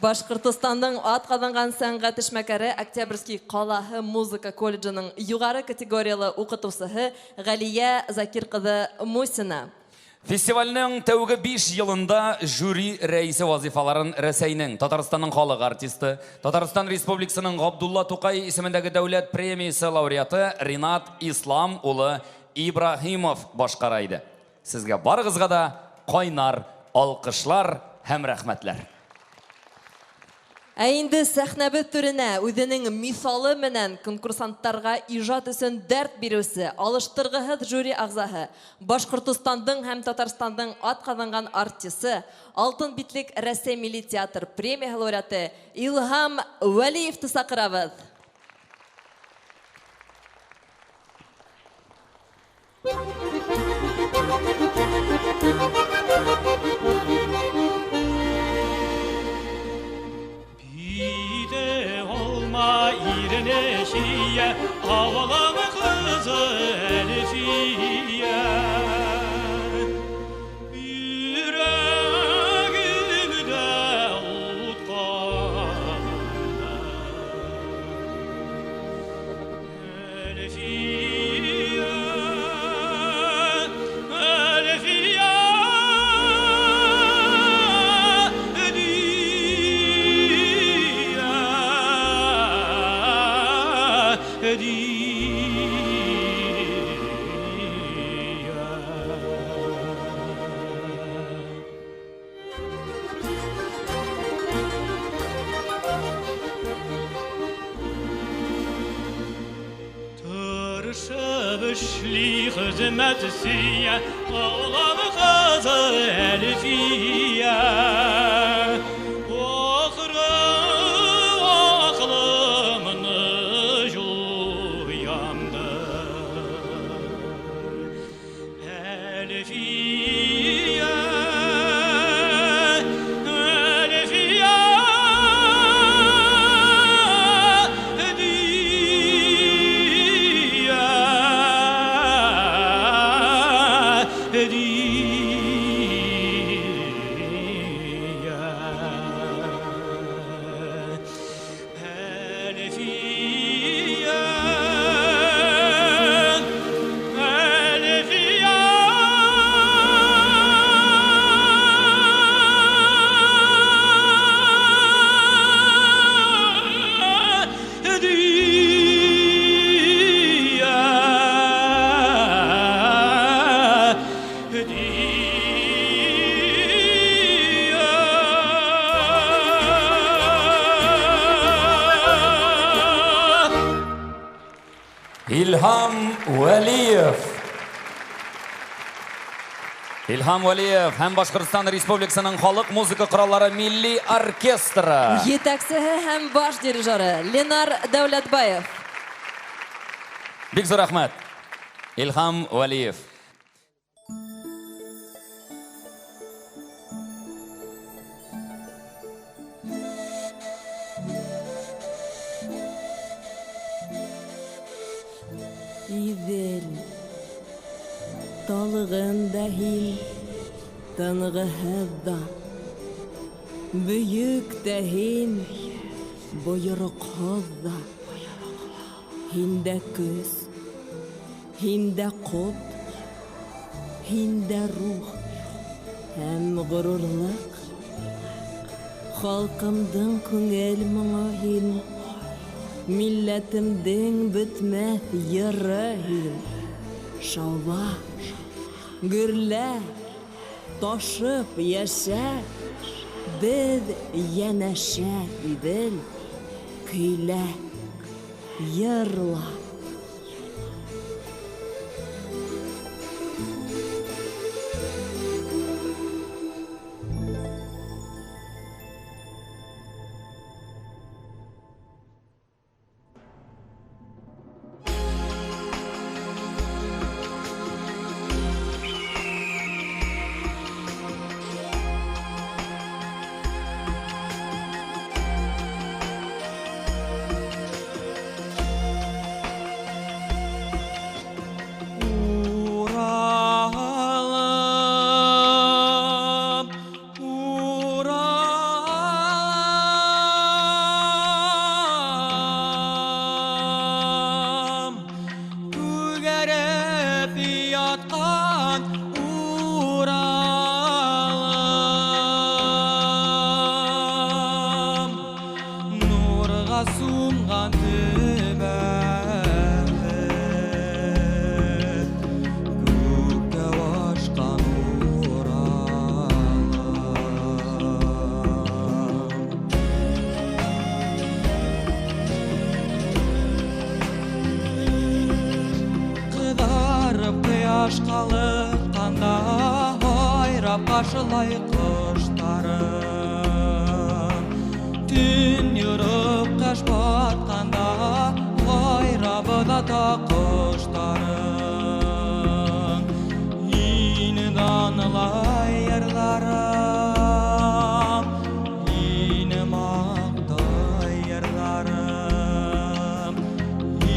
Башкортстанның атказанган сәнгать эшмәкәре, Октябрьский калаһы музыка колледжының югары категориялы укытучысы Галия Закир кызы Мусина. Фестивальнең тәүге 5 елында жюри рәисе вазифаларын Рәсәйнең, Татарстанның халык артисты, Татарстан Республикасының Габдулла Тукай исемендәге дәүләт премиясе лауреаты Ринат Ислам улы Ибраһимов башкара иде. Сезгә барыгызга да кайнар алкышлар һәм рәхмәтләр. Ә инде сәхнәбез түренә үзенең мисалы менән конкурсанттарга иҗат өчен дәрт бирүсе, алыштыргыһыз жюри агзаһы, Башкортостандың һәм Татарстандың атказанган артисты, Алтын битлек Рәсәй милли театр премия лауреаты Илһам Вәлиевты сакырабыз. Bide olma iğreneşiye, havalama kızı Elfiye. Yüreğimde utkandı Elfiye, Elfiye. Şli hizmetçiye, oğlan kızı Elfiye. Oxırı aklımını juyandı Elfiye, Elfiye. İlham Vəliyev. İlham Vəliyev һәм Башкортстан Республикасының халык музыка кораллары милли оркестры. Етәкчеһе һәм баш дирижеры Ленар Дәүләтбаев. Бик зур рәхмәт. İlham Vəliyev. Идел, талығын дәхил, тынғыһыҙ да, бөйөк тә һин, бойороҡһоҙ да. Һиндә көс, һиндә ҡот, һиндә рух һәм ғорурлыҡ. Халҡымдың күңел моңо һин, милләтемдең бөтмәҫ йыры һин. Шаула, гөрлә, ташып йәшә, беҙ йәнәшә Идел, көйлә, йырла. нурга сумган төбәт күккә ашкан Кояш калыкканда айрап каршылай кыштарын Түн йырып кыш батканда айрап ыдата кыштарын Ине данылай йырларым Ине мактай йырларым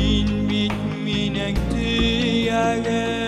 Ин бит минең төягым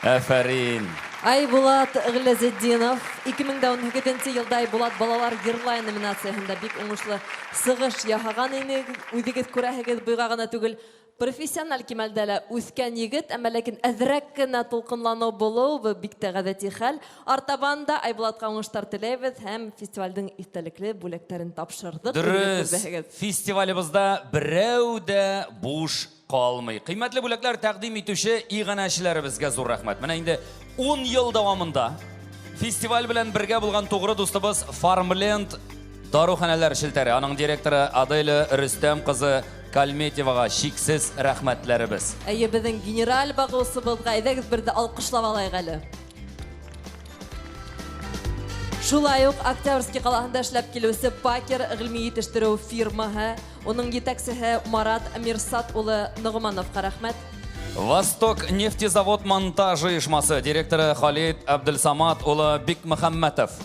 Афарин. Айбулат Гылязетдинов 2012 елда Айбулат балалар йырлай номинациясында бик уңышлы сыгыш яһаган ине. Үзегез күрәһегез буйга гына түгел, профессиональ кимәлдә үскән егет, әмма ләкин әзрәк кенә толкынлану булу бу бик тә гадәти хәл. Артабанда Айбулатка уңышлар теләйбез һәм фестивальдең истәлекле бүләкләрен тапшырдык. Дөрес, фестивалебызда берәү дә буш калмый. Кыйммәтле бүләкләр тәкъдим итүче иганәчеләребезгә зур рәхмәт. Менә инде 10 ел дәвамында фестиваль белән бергә булган тугры дустыбыз Farmland даруханәләр шелтәре, аның директоры Аделя Рөстәм кызы Калметьевага шиксез рәхмәтләребез. Әйе, безнең генераль багысыбызга әйдәгез бердә алкышлап алайык әле. Шулай ук Октябрьский калаһында эшләп килүче Пакер гыйльми итештерү фирмаһы, уның җитәкчесе Марат Мирсат улы Нугмановка рәхмәт. Восток нефтезавод монтажы оешмасы директоры Халид Абдельсамат улы Бикмөхәммәтов.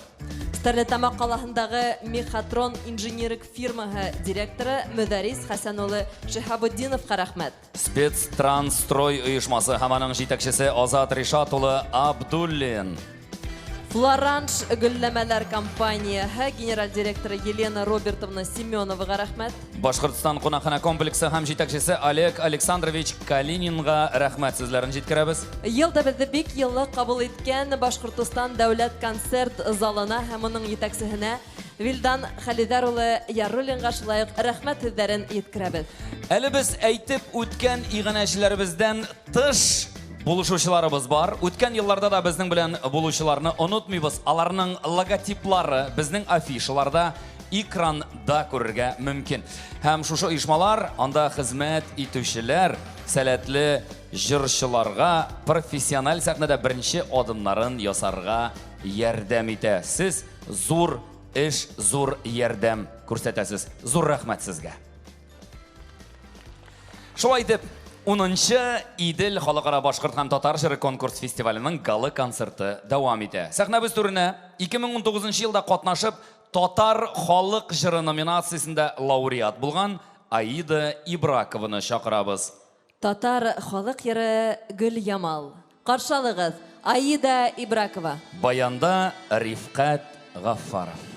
Стәрлетама калаһындагы Мехатрон инженерик фирмаһы директоры Мөдәрис Хәсән улы Шиһабуддиновка рәхмәт. Спецтрансстрой оешмасы һәм аның җитәкчесе Азат Ришат улы Абдуллин. Флоранж гөлләмәләр компанияһы генераль директоры Елена Робертовна Семеновага рәхмәт. Башкортстан кунакхана комплексы һәм җитәкчесе Олег Александрович Калининга рәхмәт сүзләрен җиткерәбез. Елда безне бик йылы кабул иткән Башкортстан дәүләт концерт залына һәм аның җитәкчесенә Вилдан Халидар улы Яруллинга шулай ук рәхмәт сүзләрен җиткерәбез. Әле без әйтеп үткән иганәчеләребездән тыш булышучыларыбыз бар. Үткән елларда да безнең белән булучыларны онытмыйбыз. Аларның логотиплары безнең афишаларда, экранда күрергә мөмкин. Һәм шушы оешмалар анда хезмәт итүчеләр сәләтле җырчыларга профессиональ сәхнәдә беренче адымнарын ясарга ярдәм итә. Сез зур эш, зур ярдәм күрсәтәсез. Зур рәхмәт сезгә. Шулай дип, 10-нчы Идел халыкара башкорт һәм татар җыры конкурс фестиваленең гала концерты дәвам итә. Сәхнәбез түренә 2019 елда катнашып Татар халык җыры номинациясендә лауреат булган Аида Ибракованы чакырабыз. Татар халык йыры Гөл Ямал. Каршылыгыз Аида Ибракова. Баянда Рифкат Гафаров.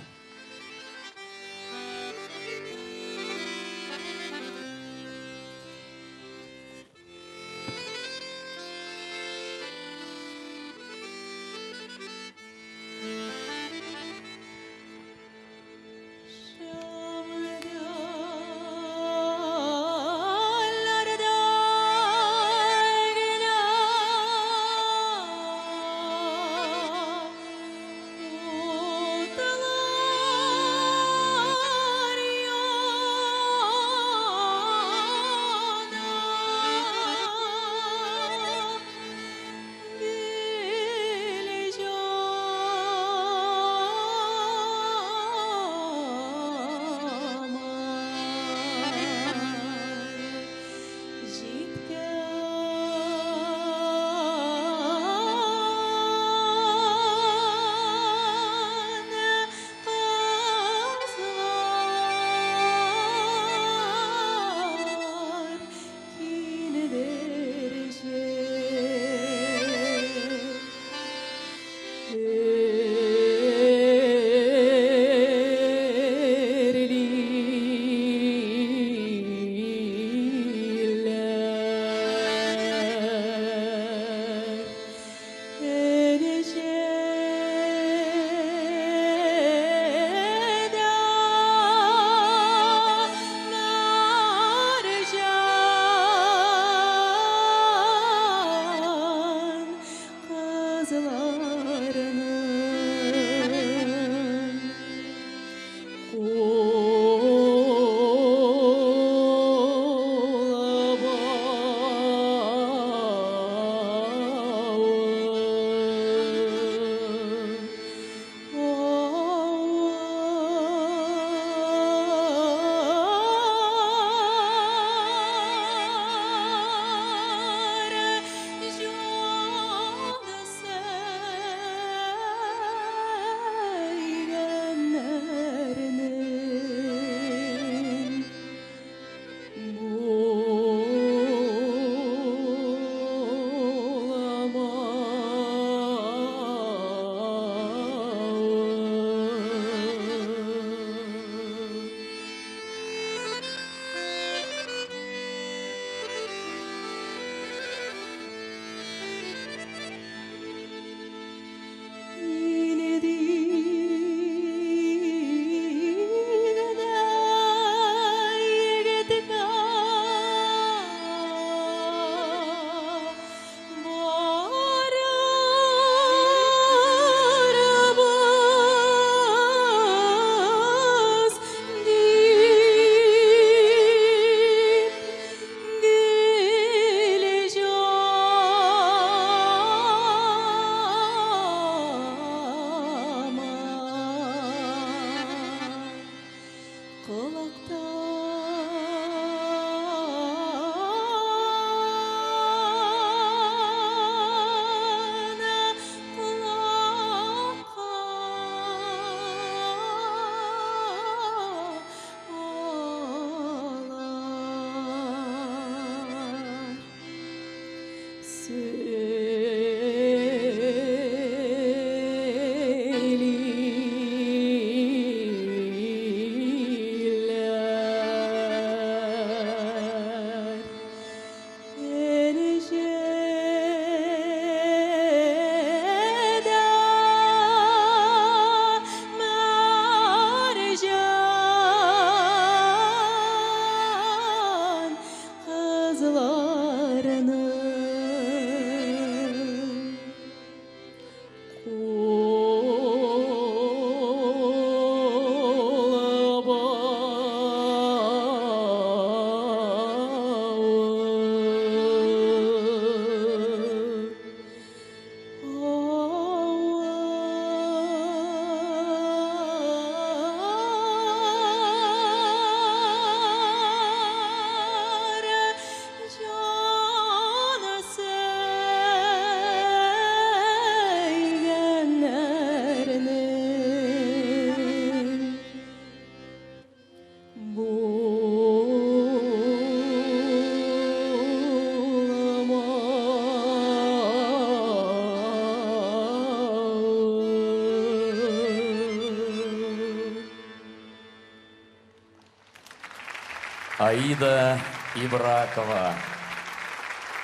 Аида Ибракова.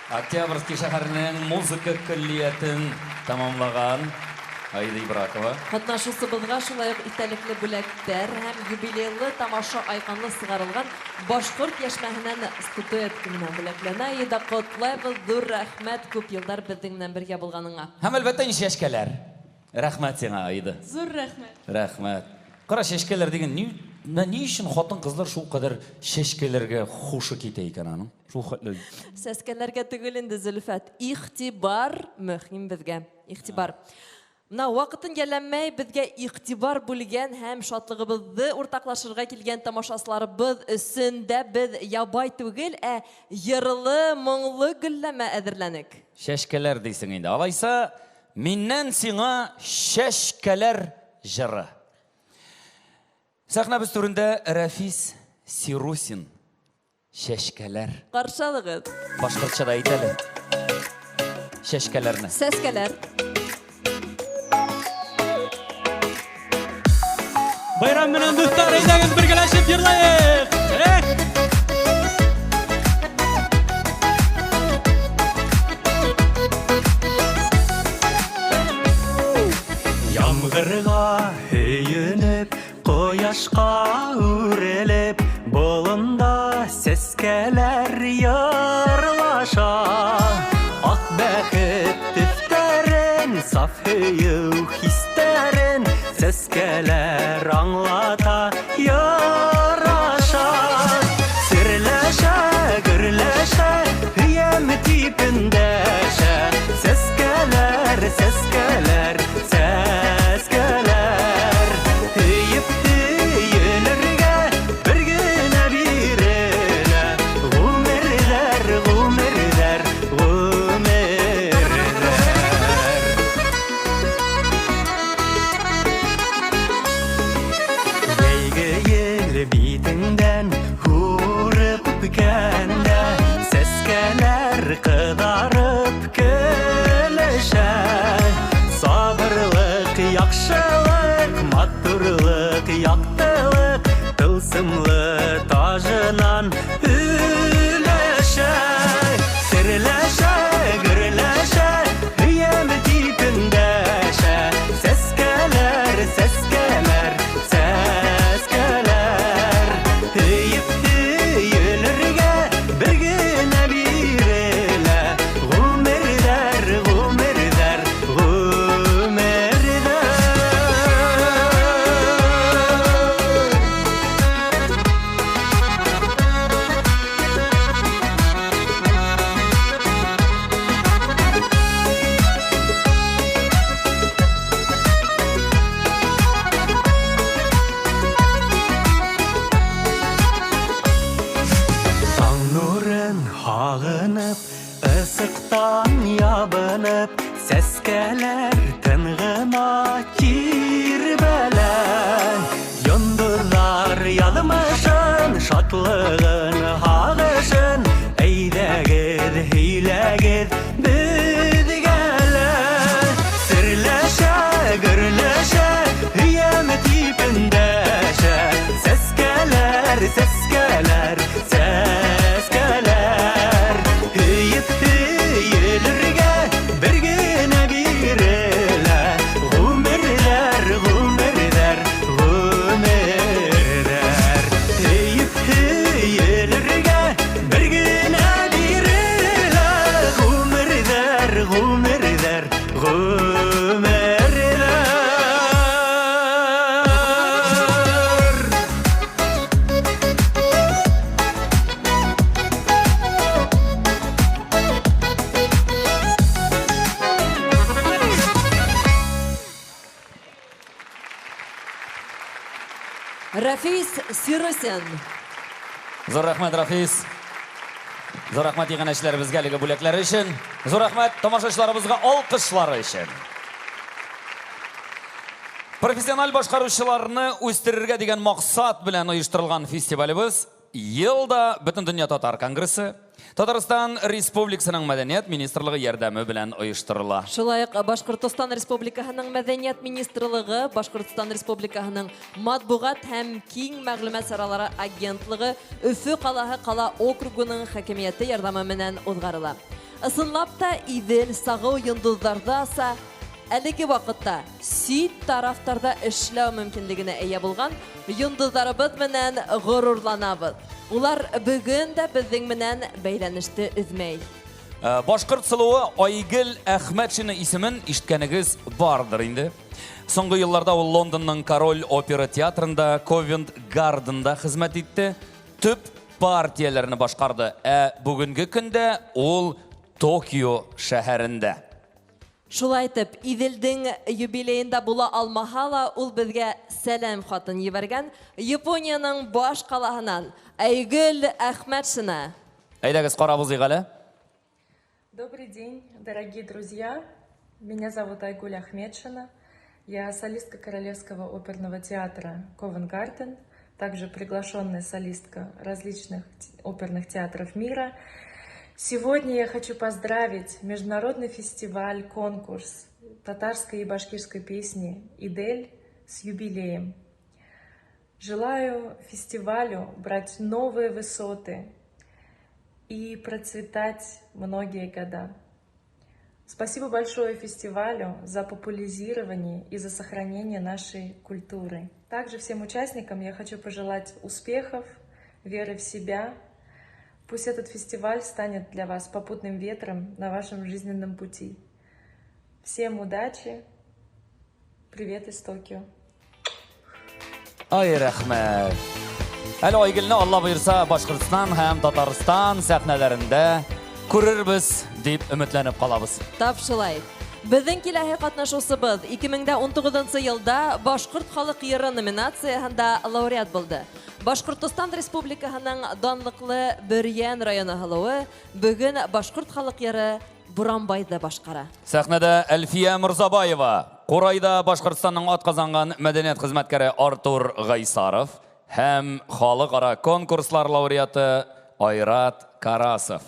Октябрьский шәһәренең музыка көллиятен тамамлаган Аида Ибракова. Катнашучыбызга шулай ук итәлекле бүләктәр һәм юбилейлы тамаша айканлы сыгарылган башкорт яшьмәһеннән статуэт менән бүләкләнә. Аида, котлайбыз, зур рәхмәт, күп еллар безнең белән бергә булганыңа. Һәм әлбәттә чәчкәләр. Рәхмәт сиңа, Аида. Зур рәхмәт. Рәхмәт. Кара чәчкәләр дигән ни өчен хатын кызлар шул кадәр чәчкәләргә хушы китә икән аның? Шул хәтле. Сәскәләргә түгел инде, Зөлфәт. Игътибар мөһим безгә. Игътибар. Менә вакытын яләмәй безгә игътибар бүлгән һәм шатлыгыбызны уртаклашырга килгән тамашачыларыбыз өсендә без ябай түгел, йырлы, моңлы гөлләмә әзерләнек. Чәчкәләр дисең инде. Алайса, миннән сиңа чәчкәләр җыры. Сәхнәбез түрендә Рафис Сирусин. Чәчкәләр. Каршылыгыз. Башкортчада әйтәле. Чәчкәләрне. Сәскәләр. Bayram менән дуслар, әйдәгез бергәләшеп йырлайык. Ямгырга һөйенеп, кояшка үрелеп, болында сәскәләр йырлаша. Ак бәхет төфтәрен, саф һөю хистәрен, сәскәләр аңлата яраша. Серләшә, гөрләшә, һөям типендәшә. Сәскәләр, сәскәләр, сәскәләр. Һөеп һөелергә бер генә бирелә. Гомерләр, гомерләр, гомерләр. Битиңдән хурып үпкәндә сәскәләр кыдарып көлешә. Сабырлык, яхшылык, матурлык, яктылык тылсымлы тажынан өләшә. Серләшә, гөрләшә, һөям типендәшә. Сәскәләр, сәскәләр, сәскәләр. Һөеп һөелергә бер генә бирелә. Гомерләр, гомерләр, гомерләр. Таң нурын һагынып, ысыктан ябынып, сәскәләр тынгыма кирбәлә. Йондырлар ялмышын, шатлыгын һагышын, әйдәгез, һөйләгез безгәлә. Серләшә, гөрләшә, һөям типендәшә. Сәскәләр, сәскәләр, сәскәләр. Һөеп һөелергә бер генә бирелә. Гомерләр, гомерләр, гомерләр. Һөеп һөелергә бер генә бирелә. Гомерләр, гомерләр, гомерләр. Рафис Сирусин. Зур рәхмәт, Рафис. Зур рәхмәт егәнәчләребезгә әлеге бүләкләре өчен. Зур рәхмәт тамашачыларыбызга алкышлары өчен. Профессиональ башкаручыларны үстерергә дигән максат белән оештырылган фестивалебез елда Бөтен дөнья татар конгрессы Татарстан Республикасының мәдәният министрлыгы ярдәме белән оештырыла. Шулай ук Башкортстан Республикаһының Мәдәният министрлыгы, Башкортстан Республикаһының Матбугат һәм киң мәгълүмат саралары агентлыгы Өфө калаһы кала округының хакимияте ярдәме белән узгарыла. Ысынлап та Идел, Сагау йондызларда аса әлеге вакытта сөйт тарафтарда эшләү мөмкинлегенә ия булган йондызларыбыз менән горурланабыз. Улар бүген дә безнең менән бәйләнеште үзмәй. Башкорт сылуы Айгөл Әхмәтшина исемен ишеткәнегез бардыр инде. Соңгы елларда ул Лондонның Король опера театрында, Ковент Гарденда хезмәт итте. Төп партияләрне башкарды. Бүгенге көндә ул Токио шәһәрендә. Шулай итеп, Иделдең юбилейында була алмаһа, ул безгә сәлам хатын ебәргән Япониянең баш калаһыннан Айгөл Әхмәтшина. Әйдәгез карабыз игале. Добрый день, дорогие друзья. Меня зовут Айгуль Ахмедшина. Я солистка Королевского оперного театра Ковент Гарден, также приглашенная солистка различных оперных театров мира. Сегодня я хочу поздравить международный фестиваль, конкурс татарской и башкирской песни «Идель» с юбилеем. Желаю фестивалю брать новые высоты и процветать многие года. Спасибо большое фестивалю за популяризирование и за сохранение нашей культуры. Также всем участникам я хочу пожелать успехов, веры в себя. Пусть этот фестиваль станет для вас попутным ветром на вашем жизненном пути. Всем удачи. Привет из Токио. Ай рәхмәт. Әле Айгөлне Алла буйырса Башкортстан һәм Татарстан сәхнәләрендә күрербез дип өметләнеп калабыз. Тап шулай. Безнең киләһе катнашучыбыз 2019 елда Башкорт халык йыры номинациясендә лауреат булды. Башкортстан Республикаһының данлыклы Бөрьян районы һылуы бүген Башкорт халык йыры Буранбайда башкара. Сәхнәдә Әлфия Мурзабаева, Курайда Башкортстанның атказанган мәдәният хезмәткәре Артур Гайсаров һәм халыкара конкурслар лауреаты Айрат Карасов.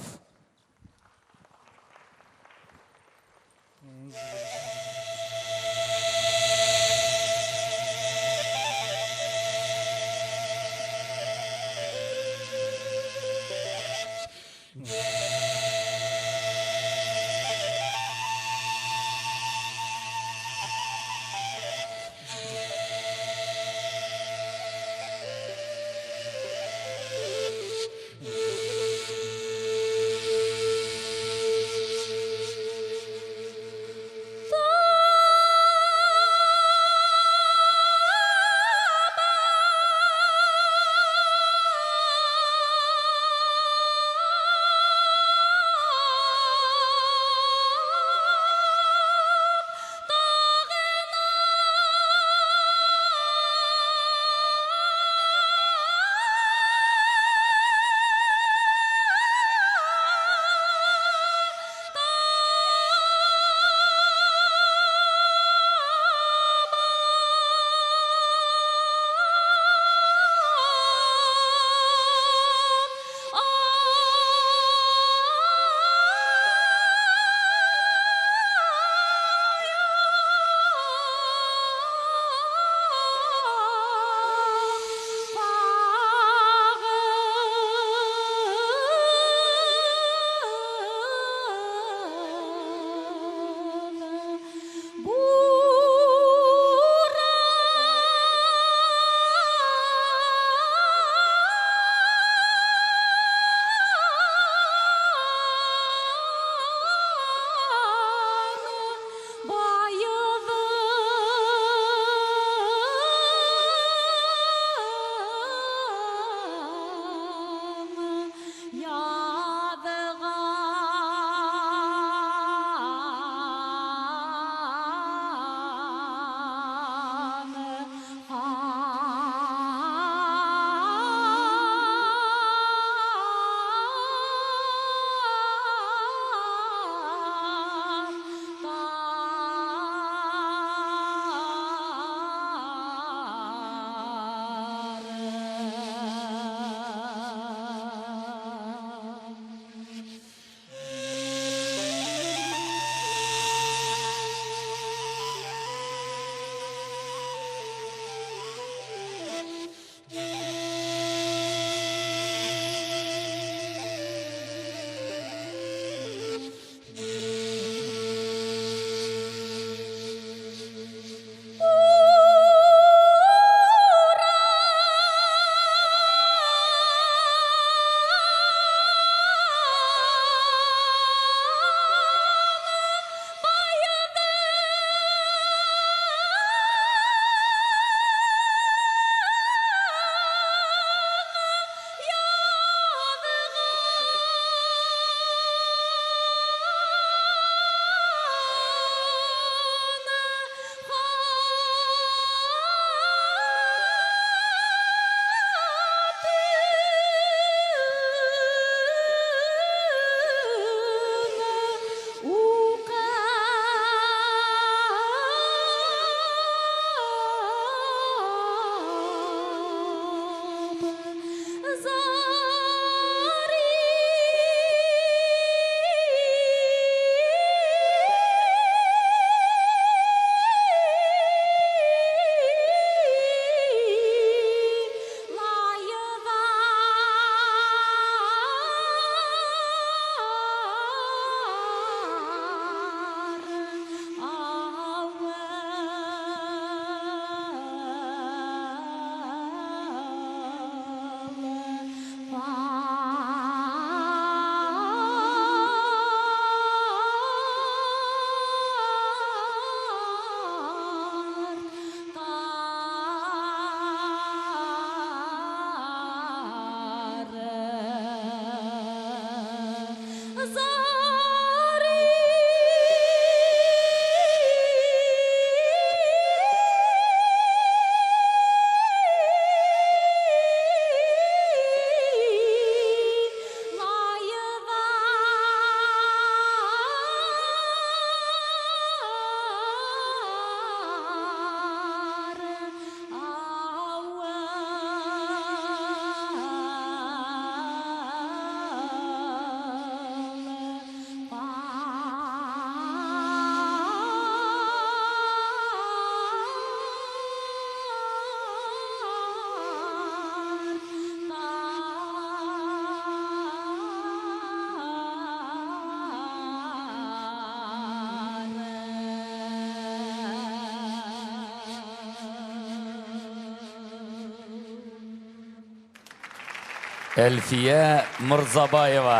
Әлфия Мырзабаева.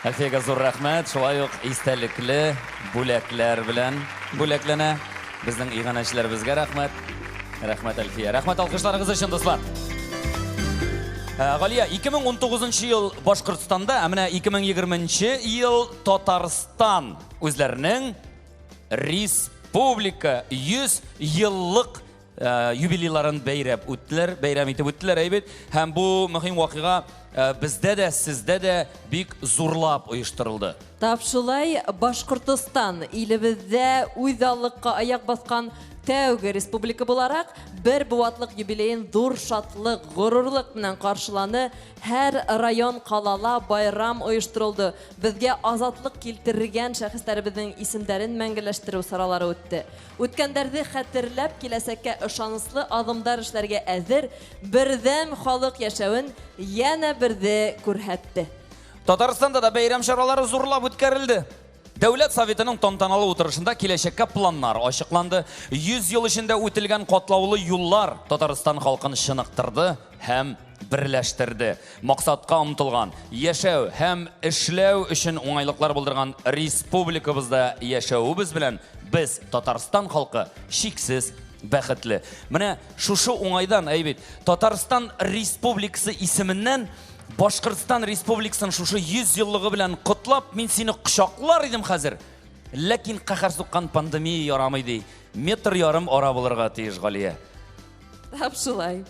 Әлфиягә зур рәхмәт, шулай ук истәлекле бүләкләр белән бүләкләнә. Безнең иганәчеләребезгә рәхмәт. Рәхмәт Әлфия. Рәхмәт алкышларыгыз өчен, дуслар. Галия, 2019 ел Башкортстанда, менә 2020 ел Татарстан үзләренең республика 100 еллык юбилейларын бәйрәм итеп үттеләр, әйбит. Һәм бу мөһим вакыйга бездә дә, сездә дә бик зурлап оештырылды. Тап шулай Башкортстан илебездә үз аллыкка аяк баскан тәүге республика буларак бер буатлык юбилейын зур шатлык, горурлык белән каршыланы. Һәр район, калала байрам оештырылды. Безгә азатлык килтергән шәхесләребезнең исемнәрен мәңгеләштерү саралары үтте. Үткәннәрне хәтерләп, киләсәккә ышаныслы адымдар эшләргә әзер бердәм халык яшәвен яна бердә күрһәтте. Татарстанда да бәйрәм чаралары зурлап үткәрелде. Дәүләт Советының тантаналы утырышында киләчәккә планнар ачыкланды. 100 ел эчендә үтелгән катлаулы юллар Татарстан халкын чыныктырды һәм берләштерде. Максатка омтылган, яшәү һәм эшләү өчен уңайлыклар булдырган республикабызда яшәүебез белән без, Татарстан халкы, шиксез бәхетле. Менә шушы уңайдан, әйбит, Татарстан Республикасы исеменнән Башкортстан Республикасын шушы 100 еллыгы белән котлап, мин сине кочаклар идем хәзер. Ләкин каһәр суккан пандемия ярамый ди. Метр ярым ара булырга тиеш, Галия. Тап шулай.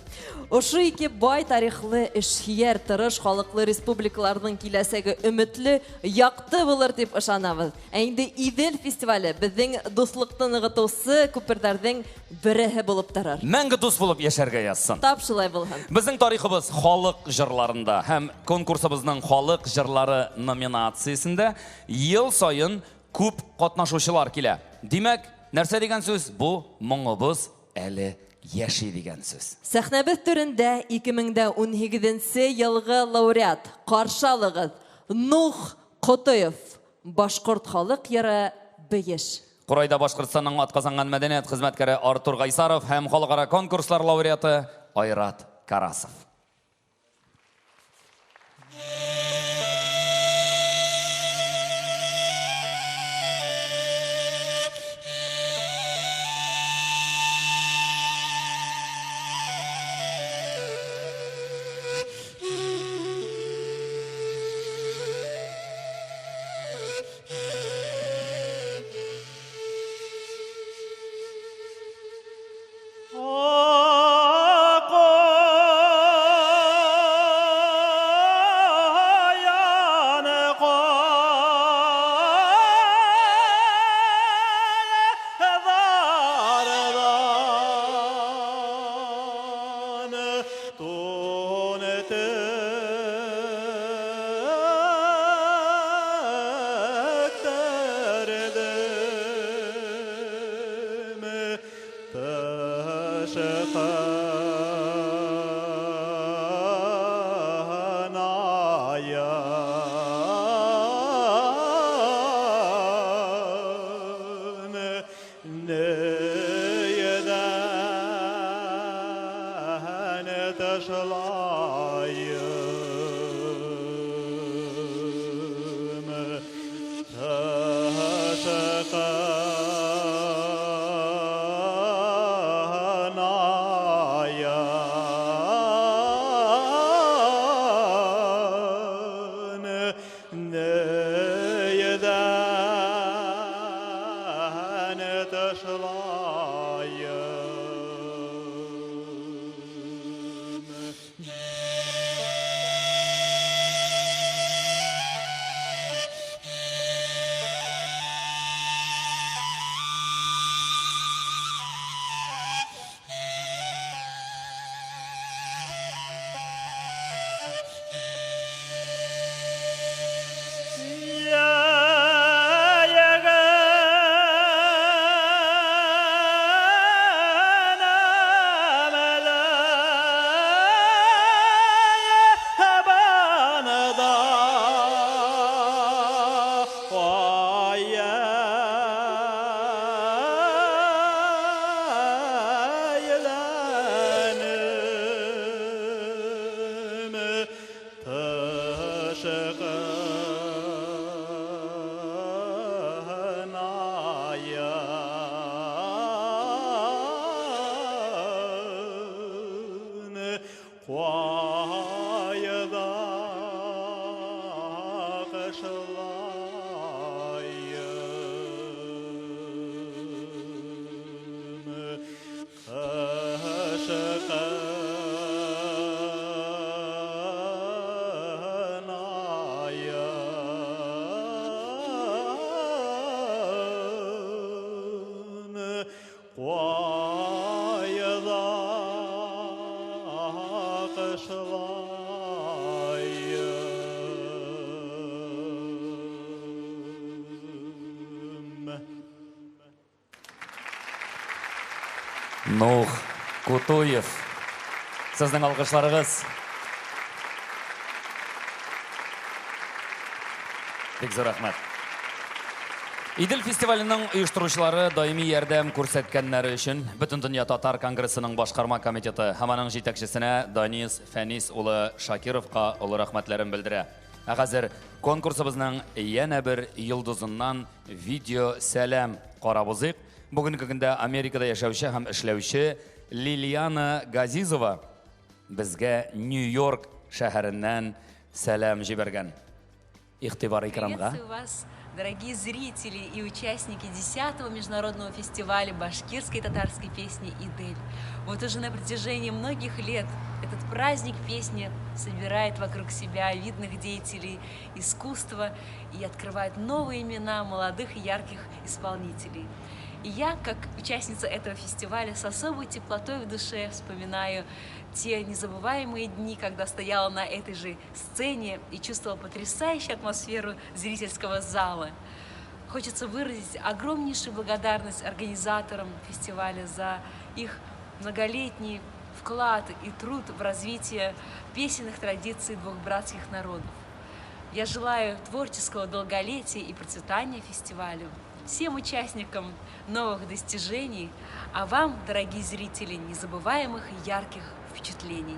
Ошы ике бай тарихлы, эшхияр, тырыш халыклы республикаларның киләсәге өметле, якты булыр дип ышанабыз. Инде Идел фестивале безнең дуслыкны ныгытучы күперләрнең береһе булып торыр. Мәңге дус булып яшәргә язсын. Тап шулай булһын. Безнең тарихыбыз халык җырларында һәм конкурсыбызның халык җырлары номинациясендә ел сайын күп катнашучылар килә. Димәк, нәрсә дигән сүз? Бу моңыбыз әле яши дигән сүз. Сәхнәбез түрендә 2018 елгы лауреат каршалыгыз Нух Котоев, башкорт халык йыры бейеш. Курайда Башкортстанның атказанган мәдәният хезмәткәре Артур Гайсаров һәм халыкара конкурслар лауреаты Айрат Карасов. Нух Кутуев. Сезнең алкышларыгыз. Бик зур рәхмәт. Идел фестиваленең оештыручылары даими ярдәм күрсәткәннәре өчен Бөтен дөнья татар конгрессының башкарма комитеты һәм аның җитәкчесенә Данис Фәнис улы Шакировка олы рәхмәтләрен белдерә. Ә хәзер конкурсыбызның яңа бер йолдызыннан видео сәлам карабызык. Бүгенге көндә Америкада яшәүче һәм эшләүче Лилиана Газизова безгә Нью-Йорк шәһәреннән сәлам җибәргән. Игътибар икрамга. Приветствую вас, дорогие зрители и участники 10-го международного фестиваля башкирской и татарской песни «Идель». Вот уже на протяжении многих лет этот праздник песни собирает вокруг себя видных деятелей искусства и открывает новые имена молодых и ярких исполнителей. И я, как участница этого фестиваля, с особой теплотой в душе вспоминаю те незабываемые дни, когда стояла на этой же сцене и чувствовала потрясающую атмосферу зрительского зала. Хочется выразить огромнейшую благодарность организаторам фестиваля за их многолетний вклад и труд в развитие песенных традиций двух братских народов. Я желаю творческого долголетия и процветания фестивалю, всем участникам новых достижений, а вам, дорогие зрители, незабываемых и ярких впечатлений.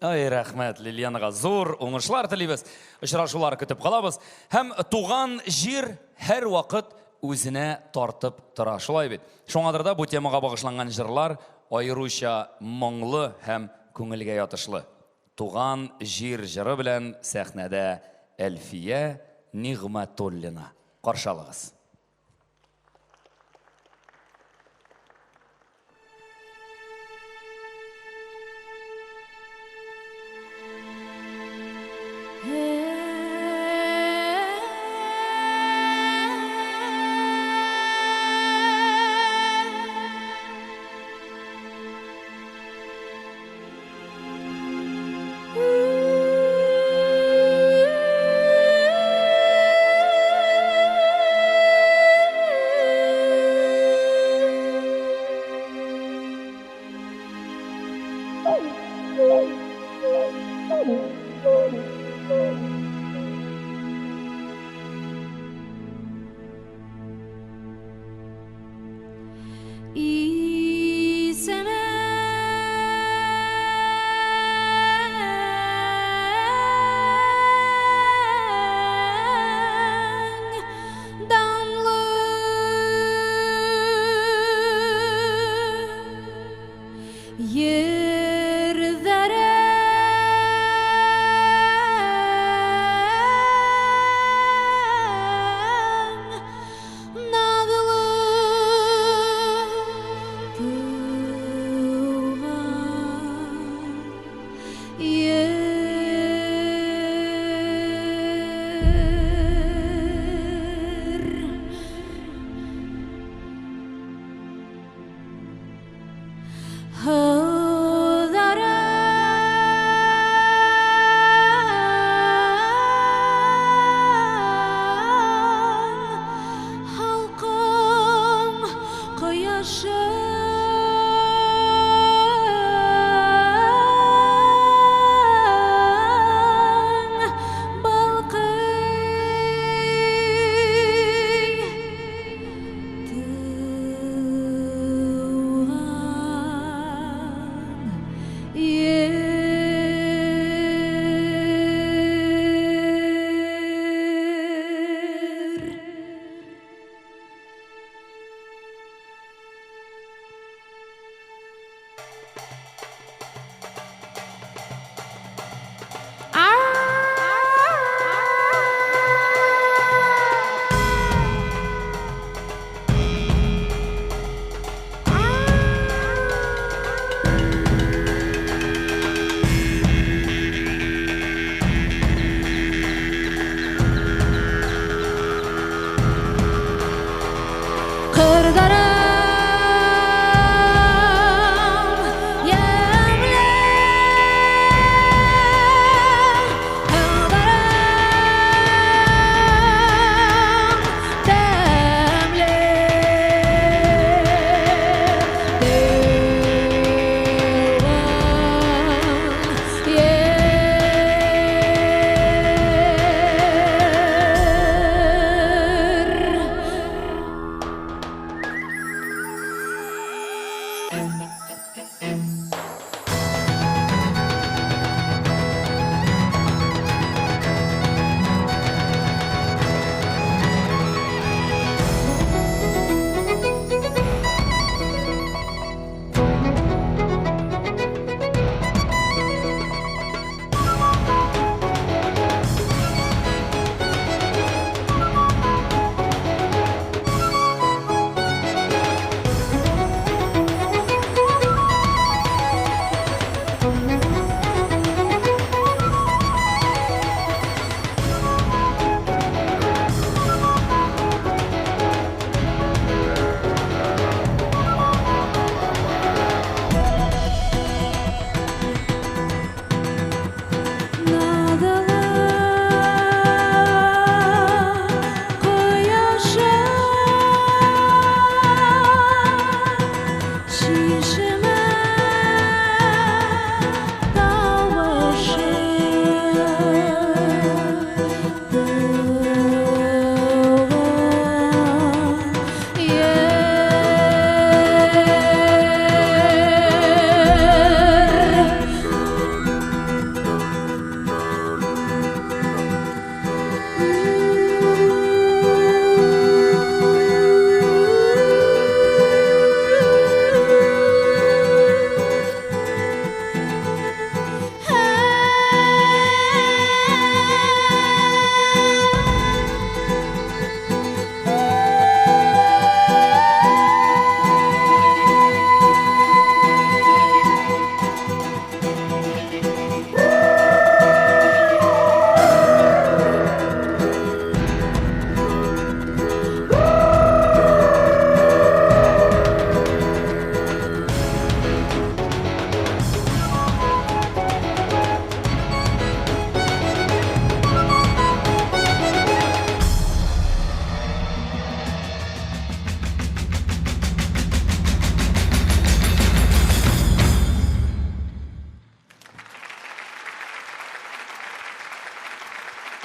Ай, рәхмәт, Лилианага зур уңышлар телибез. Очрашулар көтеп калабыз. Һәм туган җир һәр вакыт үзенә тартып тора. Шулай бит. Шуңадыр да бу темага багышланган җырлар аеруча моңлы һәм күңелгә ятышлы. Туган җир җыры белән сәхнәдә Әлфия Нигъмәтуллина. Каршы алыгыз.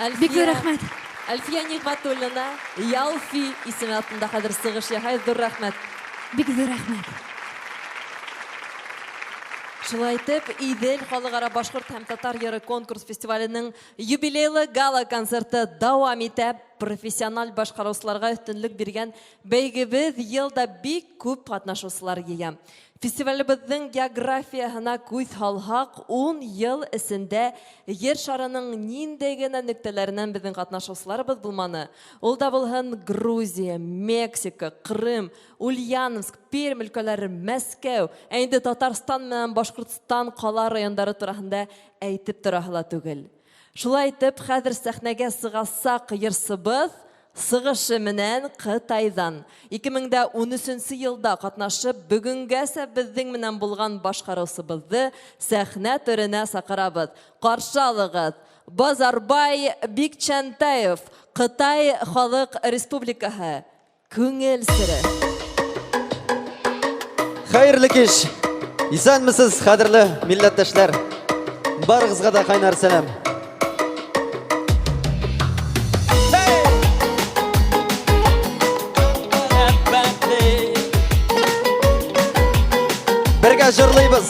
Бик зур рәхмәт. Әлфия Нигъмәтуллина, Ялфи исеме артында хәзер сыгыш яһай. Зур рәхмәт. Бик зур рәхмәт. Шулай итеп, Идел халыкара башкорт һәм татар йыры конкурс фестиваленең юбилейлы гала концерты дәвам итә. Профессиональ башкаручыларга өстенлек биргән бәйгебез елда бик күп катнашучылар ия. Фестивалебезнең географиясына күз салсак, 10 ел эчендә Ер шарының ниндәй генә нөктәләреннән безнең катнашучыларыбыз булманы. Ул да булһын Грузия, Мексика, Крым, Ульяновск, Пермь өлкәләре, Мәскәү, инде Татарстан менән Башкортстан кала районнары турында әйтеп торахла түгел. Шулай итеп, хәзер сәхнәгә сыгасак йырсыбыз сыгышы менән Кытайдан 2013 елда катнашып, бүгенгәсә безнең менән булган башкаручыбызны сәхнә төренә сакырабыз. Каршы алыгыз. Базарбай Бикчәнтәев, Кытай Халык Республикаһы. Күңел сире. Хәерле кич. Исәнмесез, кадерле милләттәшләр? Барыгызга да кайнар сәлам. Бергә җырлыйбыз.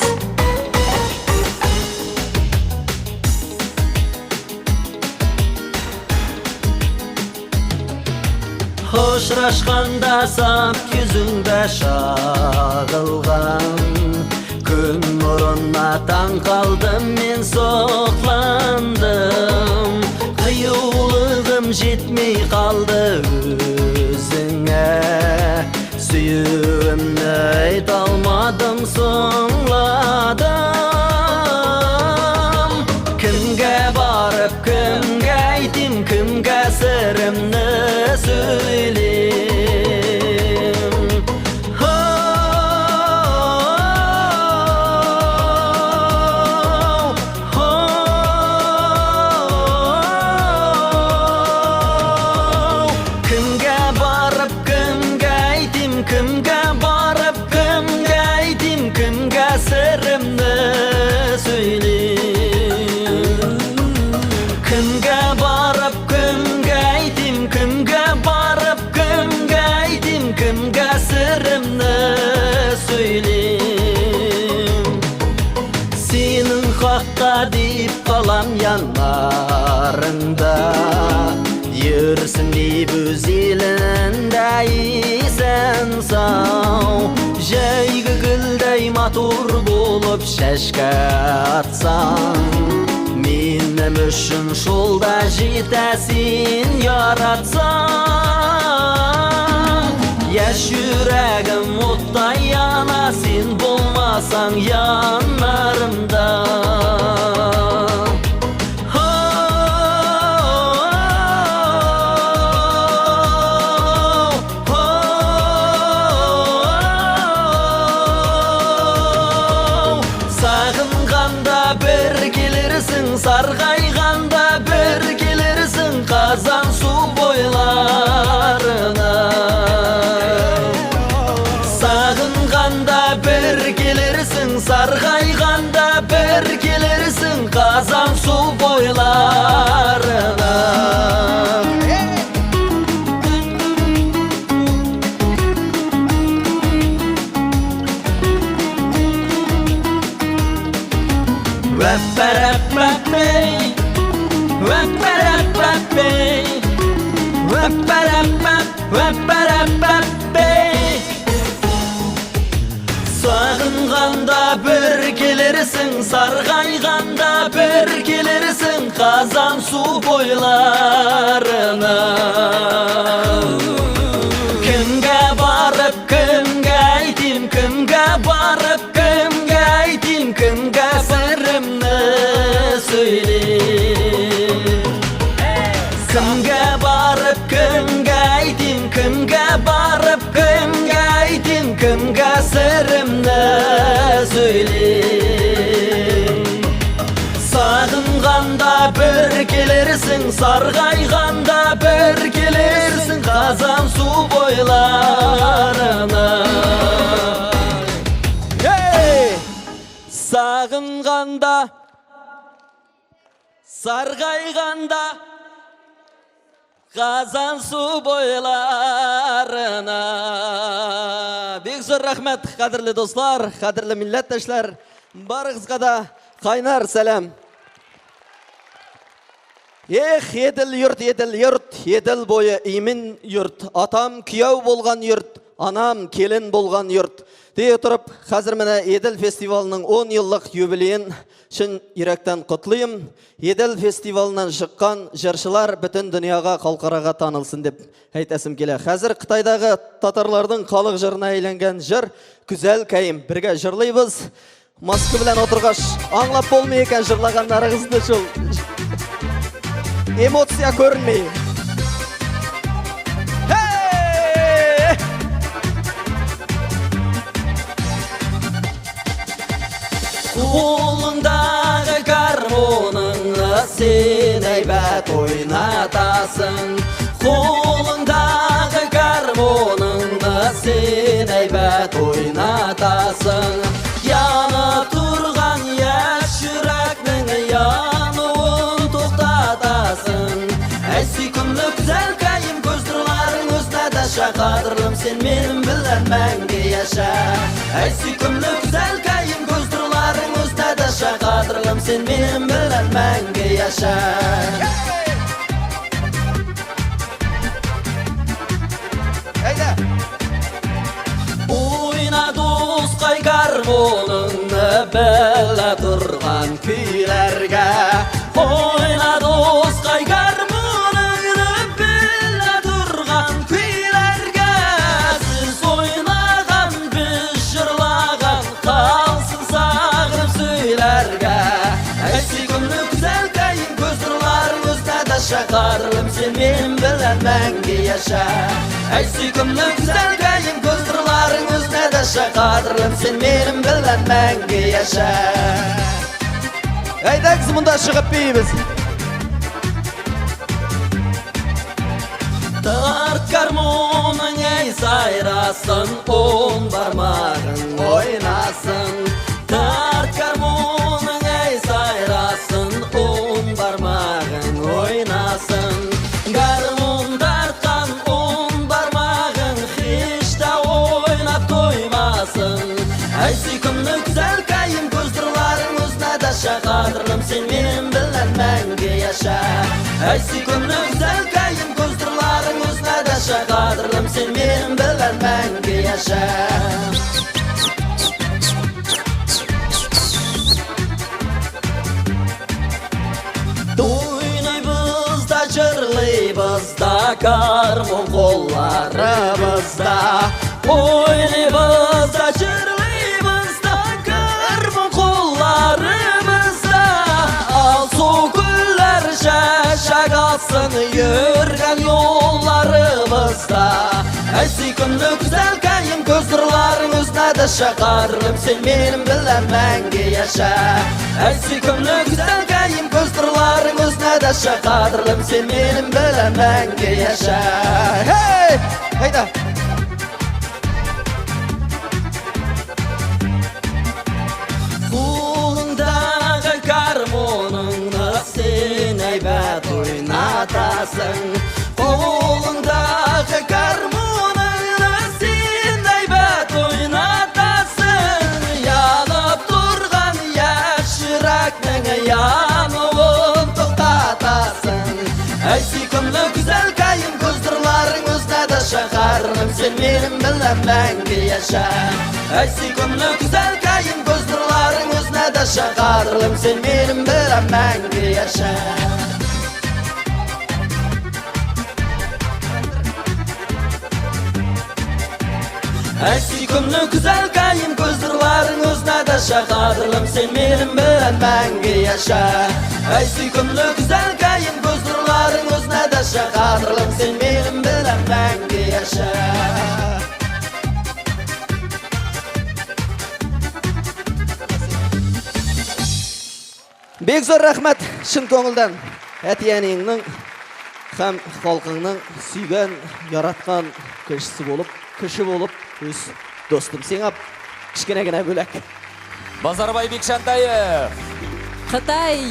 Hoşrашканда сап күзүңдә шагылган, күн нурына таң калдым, мен сокландым. Кыюлыгым жетмей калды өзүңә, сүйүүмнү айта алмадым, соңладым. Кимге барып, кимге айтим, кимге сиримни сөйлейм. Кимге барып, кимге айтим, кимге барып, кимге айтим, кимге сиримни сөйлейм. Кимге барып, кимге айтим, кимге барып, кимге айтим, кимге сиримни сөйлейм. Сенің хаққа дип қалам янларыңда, йөрсін дип өз елінде исән сау. Жәйгі гүлдей матур болып шәшкә атсаң, минем үшін шулда жетәсин яратсаң. Яш йөрәгем оттай яна, сен булмасаң янарымда. Сағынғанда бір келерсің, сарғайғанда бір келерсің, қазан су бойларына. Сағынғанда бір келерсің, сарғайғанда бір келерсің, қазан су бойларына. Wap-a-rap-rap-bey, wap-a-rap-rap-bey, wap-a-rap-rap, wap-a-rap-rap-bey. Сағынғанда бір келерсің, сарғайғанда бір келерсің, қазан су бойларына. Кімге барып, кімге айтим, кімге барып, кімге айтим, кімге сиримни сөйлейм. Кімге барып, кімге айтим, кімге барып, кімге айтим, кімге сиримни сөйлейм. Сағынғанда бір келерсің, сарғайғанда бір келерсің, қазан су бойларына. Сағынғанда, сарғайғанда Қазан су бойларына. Бек зор рахмет, қадірлі достар, қадірлі милләттәшләр. Барығызға да қайнар сәлем. Еділ йұрт, еділ бойы имін йұрт. Атам күйеу болған йұрт, анам келін болған йұрт. Дей тұрып, қазір міне Еділ фестивалының 10 yıllık юбилейін шын иректен құтлыйым. Еділ фестивалынан шыққан жыршылар бүтін дүнияға қалқараға танылсын деп әйтәсім келе. Қазір Қытайдағы татарлардың халық жырына айленген жыр күзәл кәйім. Бірге жырлайбыз. Маскы білән отырғаш, аңлап болмай екен жырлағандарыңызды шул. Эмоция көрінмей. Қолыңдағы гармоныңды сен әйбәт ойнатасың. Қолыңдағы гармоныңды сен әйбәт ойнатасың. Яны тұрған яш жүрәкнің януын тоқтатасың. Әй сүйкімді күзәл кайым көз нұрларың өзіне даша. Қадірлім сен менің білән мәңгі яша. Әй сүйкімді күзәл кайым көз нұрларың өзіне даша. Қадірлім сен менің білән мәңгі яша. Ойна досқай гармоныңды білә тұрған күйлерге. Ойна досқай гармоныңды білә тұрған күйлерге. Сіз ойнаған, біз жырлаған, қалсын сағынып сөйлерге. Әй сүйкімді күзәл кайым көз нұрларың өзіне даша. Қадірлім сен менің білән мәңгі яша. Әй сүйкімді күзәл кайым көз нұрларың өзіне даша. Қадірлім сен менің білән мәңгі яша. Әйдәкіз мұнда шығып бейбіз. Тарт гармоның әй сайрасын, он бармағын ойнасын. Тарт гармоның әй сайрасын, он бармағын ойнасын. Гармон тартқан он бармағын хешта ойнап тоймасын. Әй сүйкімді күзәл кайым көз нұрларың өзіне даша. Қадірлім сен менің білән мәңгі яша. Әй сүйкімді күзәл кайым көз нұрларың өзіне даша. Қадірлім сен менің білән мәңгі яша. Ойнайбыз да жырлайбыз да гармон қолларымызда. Ойнайбыз да жырлайбыз да гармон қолларымызда. Ал сол күллер шашақ алсын жүрген yollarımızda. Әй сүйкімді күзәл кайым көз нұрларың өзіне даша. Қадірлім сен менің білән мәңгі яша. Әй сүйкімді күзәл кайым көз нұрларың өзіне даша. Қадірлім сен менің білән мәңгі яша. Хей! Хайда! Қолыңдағы гармоныңды сен әйбәт ойнатасың. Қолыңдағы гармоныңды сен әйбәт ойнатасың. Янып тұрған яш жүрәкнің януын тоқтатасың. Әй сүйкімді күзәл кайым көз нұрларың өзіне даша. Қадірлім сен менің білән мәңгі яша. Әй сүйкімді күзәл кайым көз нұрларың өзіне даша. Қадірлім сен менің білән мәңгі яша. Әй сүйкімді күзәл кайым көз нұрларың өзіне даша. Қадірлім сен менің білән мәңгі яша. Әй сүйкімді күзәл кайым көз нұрларың өзіне даша. Қадірлім сен менің білән мәңгі яша. Бек зор рахмет шын көңілден. Әтиянеңнің һәм халқыңның сүйген, яратқан кіші болып, өз достым сен ап, кішкене генә бөлек. Базарбай Бекшантаев. Қытай.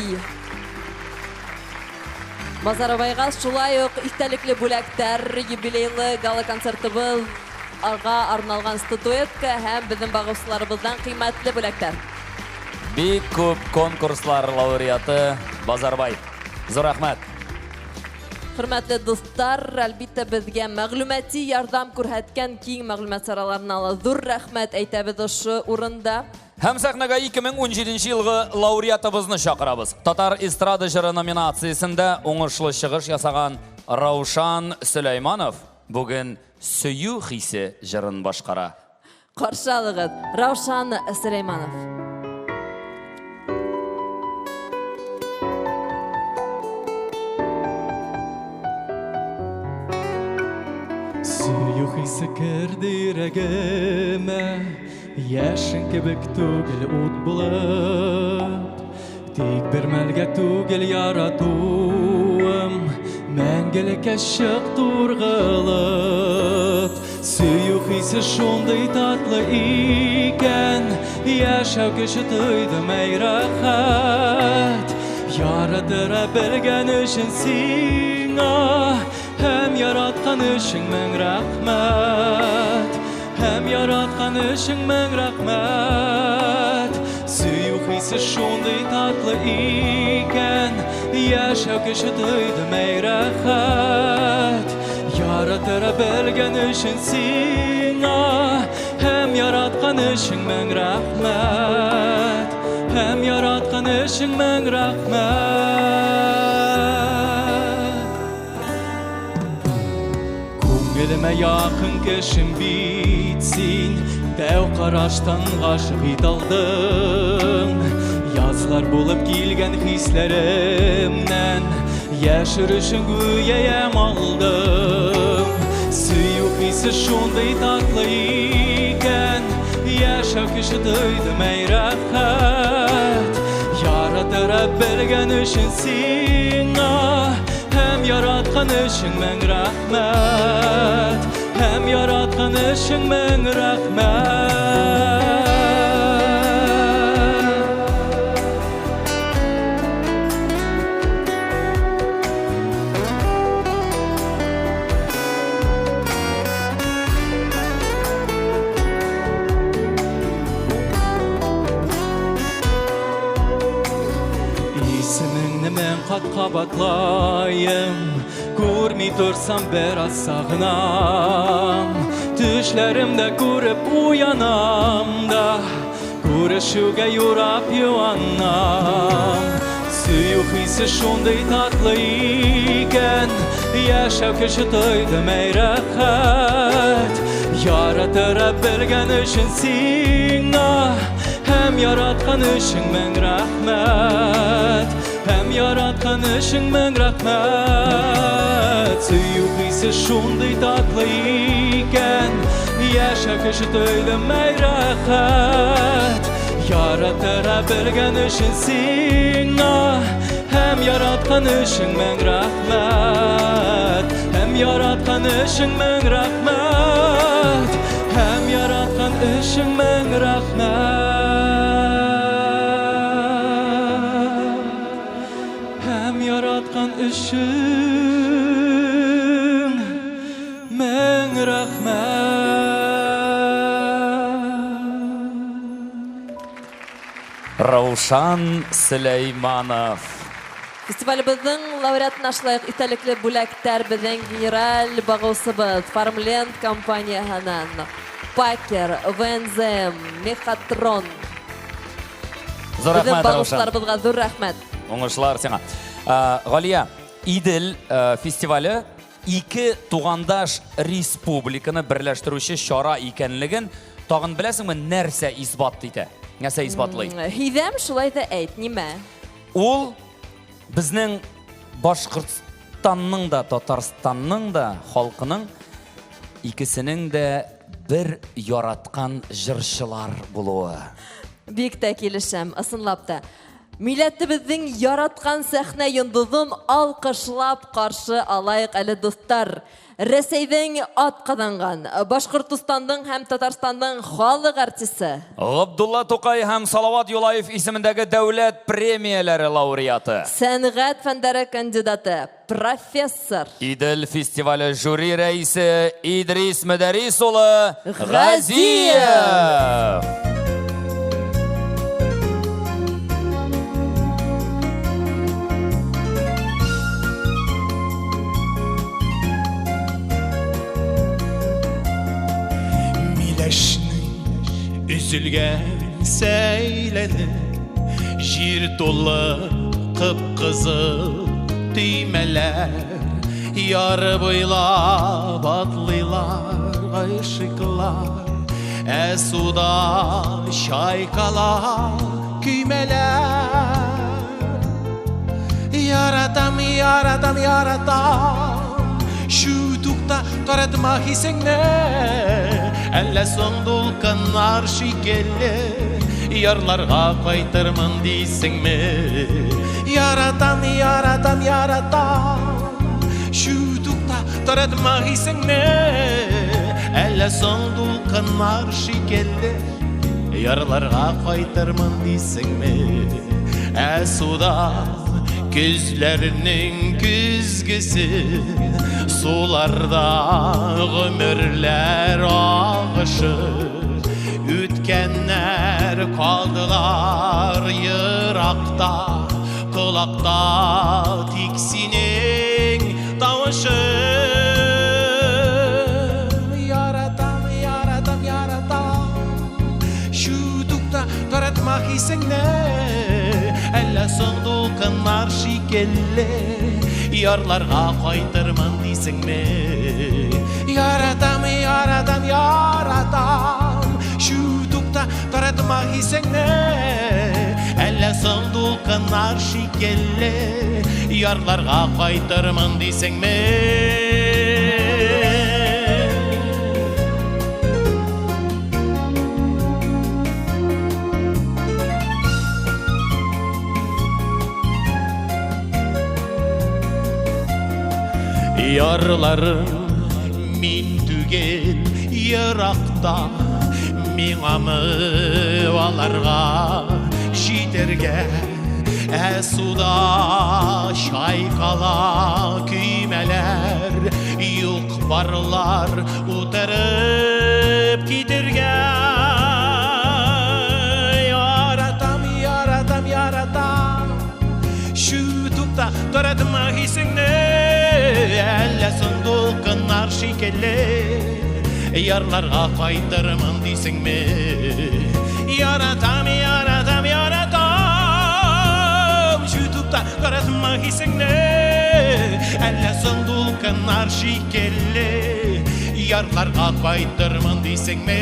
Базарбайга шулай ук истәлекле бүләктәр, юбилейлы гала концертыбыз, арга арналган статуэтка һәм безнең багышларыбыздан кыйммәтле бүләктәр. Бик күп конкурслар лауреаты Базарбай. Зур рәхмәт. Хөрмәтле дуслар, әлбиттә безгә мәгълүмати ярдәм күрһәткән киң мәгълүмат сараларына зур рәхмәт әйтәбез ошо урында. Һәм сәхнәгә 2017 елгы лауреатыбызны чакырабыз. Татар эстрада җыры номинациясендә уңышлы чыгыш ясаган Раушан Сөләйманов бүген сөю хисе җырын башкара. Каршы алыгыз, Раушан Сөләйманов. Сөю хисе керде йөрәгемә, яшен кебек түгел ут булып, тик бер мәлгә түгел яратуым, мәңгелеккә чыкты ургылып. Сөю хисе шундый татлы икән, яшәү кеше тойды мәйрәхәт, яратыра белгән өчен сиңа, һәм яраткан өчен мең рәхмәт. Һәм яраткан өчен мең рәхмәт. Сөю хисе шундый татлы икән, яшәү кеше тойды мәйрәхәт, яратыра белгән өчен сиңа, һәм яраткан өчен мең рәхмәт. Һәм яраткан өчен мең рәхмәт. Күңелемә якын кешем бит син, тәү караштан гашык бит алдың. Язлар булып килгән хисләремнән, яшер өчен гүям алдым. Сөю хисе шундый татлы икән, яшәү кеше тойды мәйрәхәт, яратыра белгән өчен сиңа, һәм яраткан өчен мең рәхмәт. Һәм яраткан өчен мең рәхмәт. Исемеңне мен кат-кабатлайым, күрми торсам бераз сагынам. Төшләремдә күреп уянам да, күрешүгә юрап юанам. Сөю хисе шундый татлы икән, яшәү кеше тойды мәйрәхәт, яратыра белгән өчен сиңа, һәм яраткан өчен мең рәхмәт. Һәм яраткан өчен мең рәхмәт. Сөю хисе шундый татлы икән, яшәү кеше тойды мәйрәхәт, яратыра белгән өчен сиңа, һәм яраткан өчен мең рәхмәт. Һәм яраткан өчен мең рәхмәт. Һәм яраткан өчен мең рәхмәт. Һәм яраткан өчен мең рәхмәт. Раушан Сөләйманов. Фестивалебезнең лауреатына шулай истәлекле бүләктәр безнең генераль багыусыбыз Farmland компанияһеннән Пакер, ВНЗ, Мехатрон. Зур рәхмәт, Раушан. Багышларыбызга зур рәхмәт. Уңышлар сиңа. Галия, Идел фестивале ике тугандаш республиканы берләштерүче чара икәнлеген тагын беләсеңме, нәрсә исбат итә? Нәрсә исбатлый? Хидәм шулай да әйт, нимә? Ул безнең Башкортстанның да, Татарстанның да халкының икесенең дә бер яраткан җырчылар булуы. Бик тә килешәм, ысынлап та. Милләтебезнең яраткан сәхнә йондызын алкышлап каршы алайык әле достар. Рәсәйдән атказанган, Башкортстанның һәм Татарстанның халык артисты. Габдулла Тукай һәм Салават Юлаев исемендәге дәүләт премияләре лауреаты. Сәнгать фәннәре кандидаты, профессор. Идел фестивале жюри рәисе Идрис Мәдәрис улы Газиев. Üzülgen seyleni Jir dolu kıpkızıl düğmeler Yarı boylap atlıylar Ayşıklar Suda şaykalar Kümeler Yaratam, yaratam, yaratam Şu tukta taratma hisenle Әллә соңдул канар шикелле Ярларга кайтырмын дисеңме Яратам, яратам, яратам Шутукта таратма исеңме Әллә соңдул канар шикелле Ярларга кайтырмын дисеңме Суда күзләрнең күзгесе Sularda ömürler ağışı Ütkenler kaldılar yırakta Kulakta tiksinin tavışı Yaratam, yaratam, yaratam Şu dukta taratmak isenle Әллә соңдул канар шикелле Ярларга кайтырмын дисеңме Яратам, яратам, яратам Шутукта таратма исеңне Әллә соңдул канар шикелле Ярларга кайтырмын дисеңме Yarlarım min tügel yırakta Miңамы аларга житерге Суда шайкала küймелер Юк барлар утырып китерге Яратам, яратам, яратам Шутукта таратма исеңне Әллә соңдул канар шикелле Ярларга кайтырмын дисеңме Яратам, яратам, яратам Шутукта таратма исеңне Әллә соңдул канар шикелле Ярларга кайтырмын дисеңме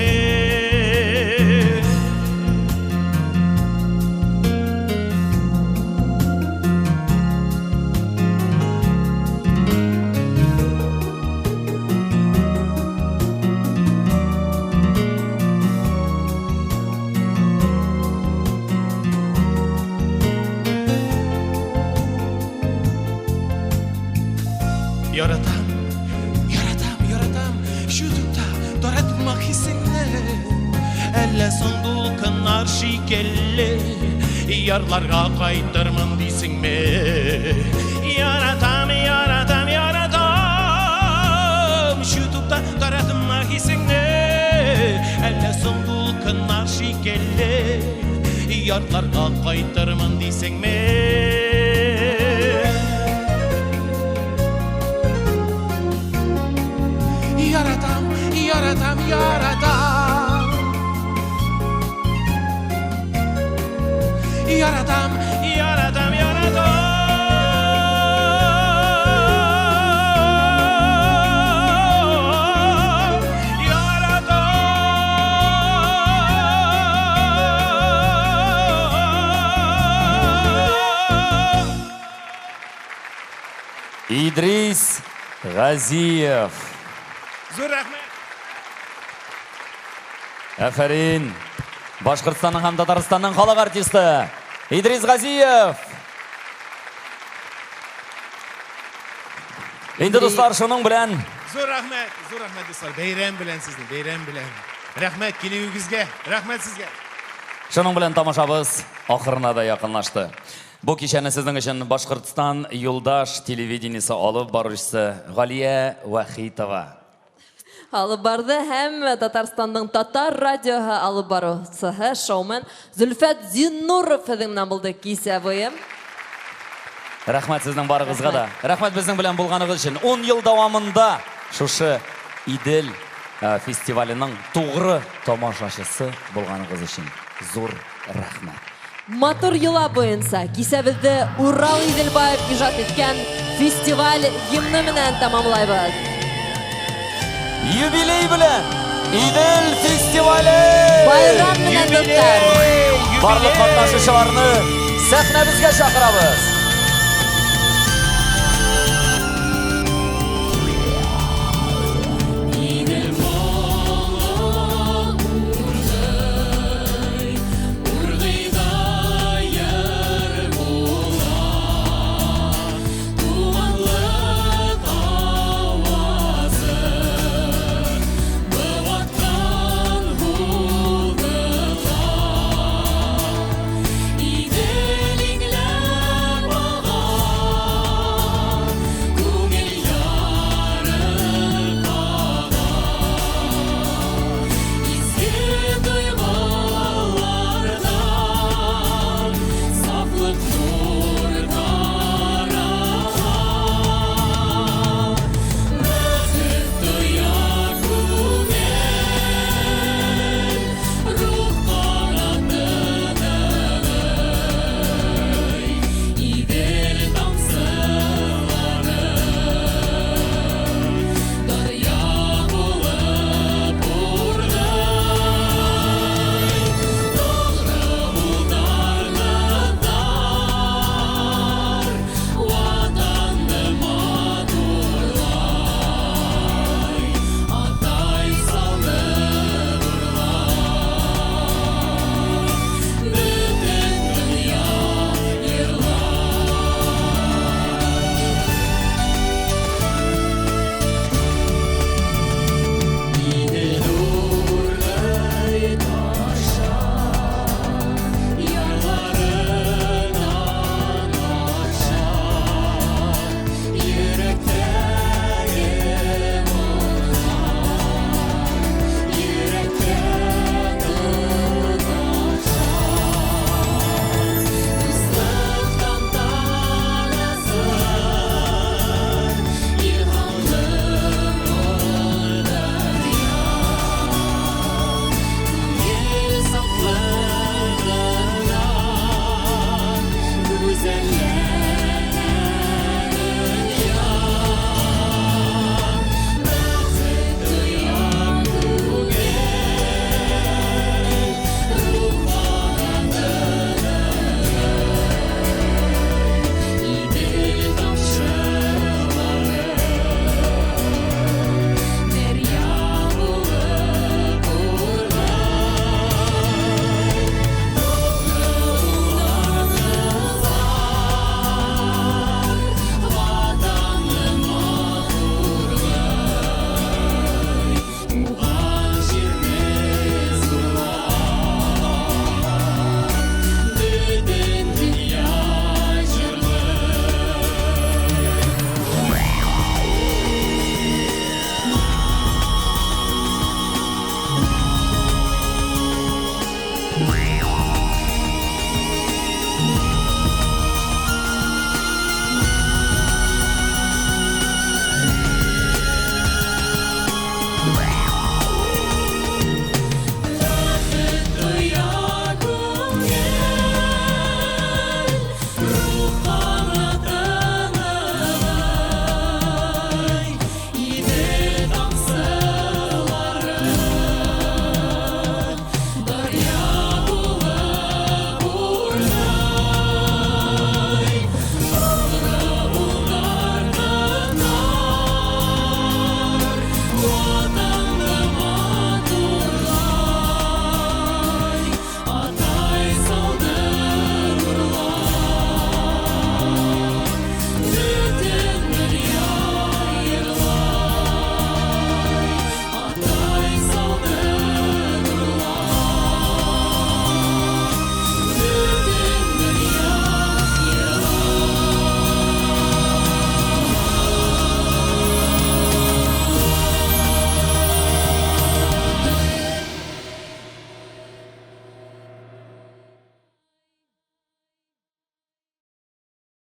Yaratam, yaratam, yaratam Şudukta taratmak isenle Әллә соңдул канар шикелле Ярларга кайтырмын дисеңме Яратам, яратам, яратам Şudukta таратmak isenle Әллә соңдул канар шикелле Ярларга кайтырмын дисеңме Yaratam, yaratam, yaratam Yaratam, yaratam, yaratam İdris Газиев. Зур рахмет. Әфәрин. Башқұртстанның һәм Татарстанның халық артисты Идрис Газиев. Енді достар, шуның белән Зур рахмет достар. Бәйрәм белән сезне, бәйрәм белән. Рәхмәт килүегезгә, рәхмәт сезгә. шуның белән тамашабыз ахырына да якынлашты. Бу кичәне сезнең өчен Башкортстан юлдаш телевидениесе алып баручысы Галия Вахитова. Алып барды һәм Татарстанның татар радиоһы алып баручысы шоумен Зөлфәт Зиннуров фәдемнән булды кисә буе. Рәхмәт сезнең барыгызга да. Рәхмәт безнең белән булганыгыз өчен. 10 ел дәвамында шушы Идел фестиваленең тугры тамашачысы булганыгыз өчен зур рәхмәт. Матур йыла буенса кисә безне Урал Иделбаев иҗат иткән фестиваль гимны менән тәмамлайбыз. Юбилей белән Идел фестивале! Байрам менән достар! Барлык катнашучыларны сәхнәбезгә чакырабыз.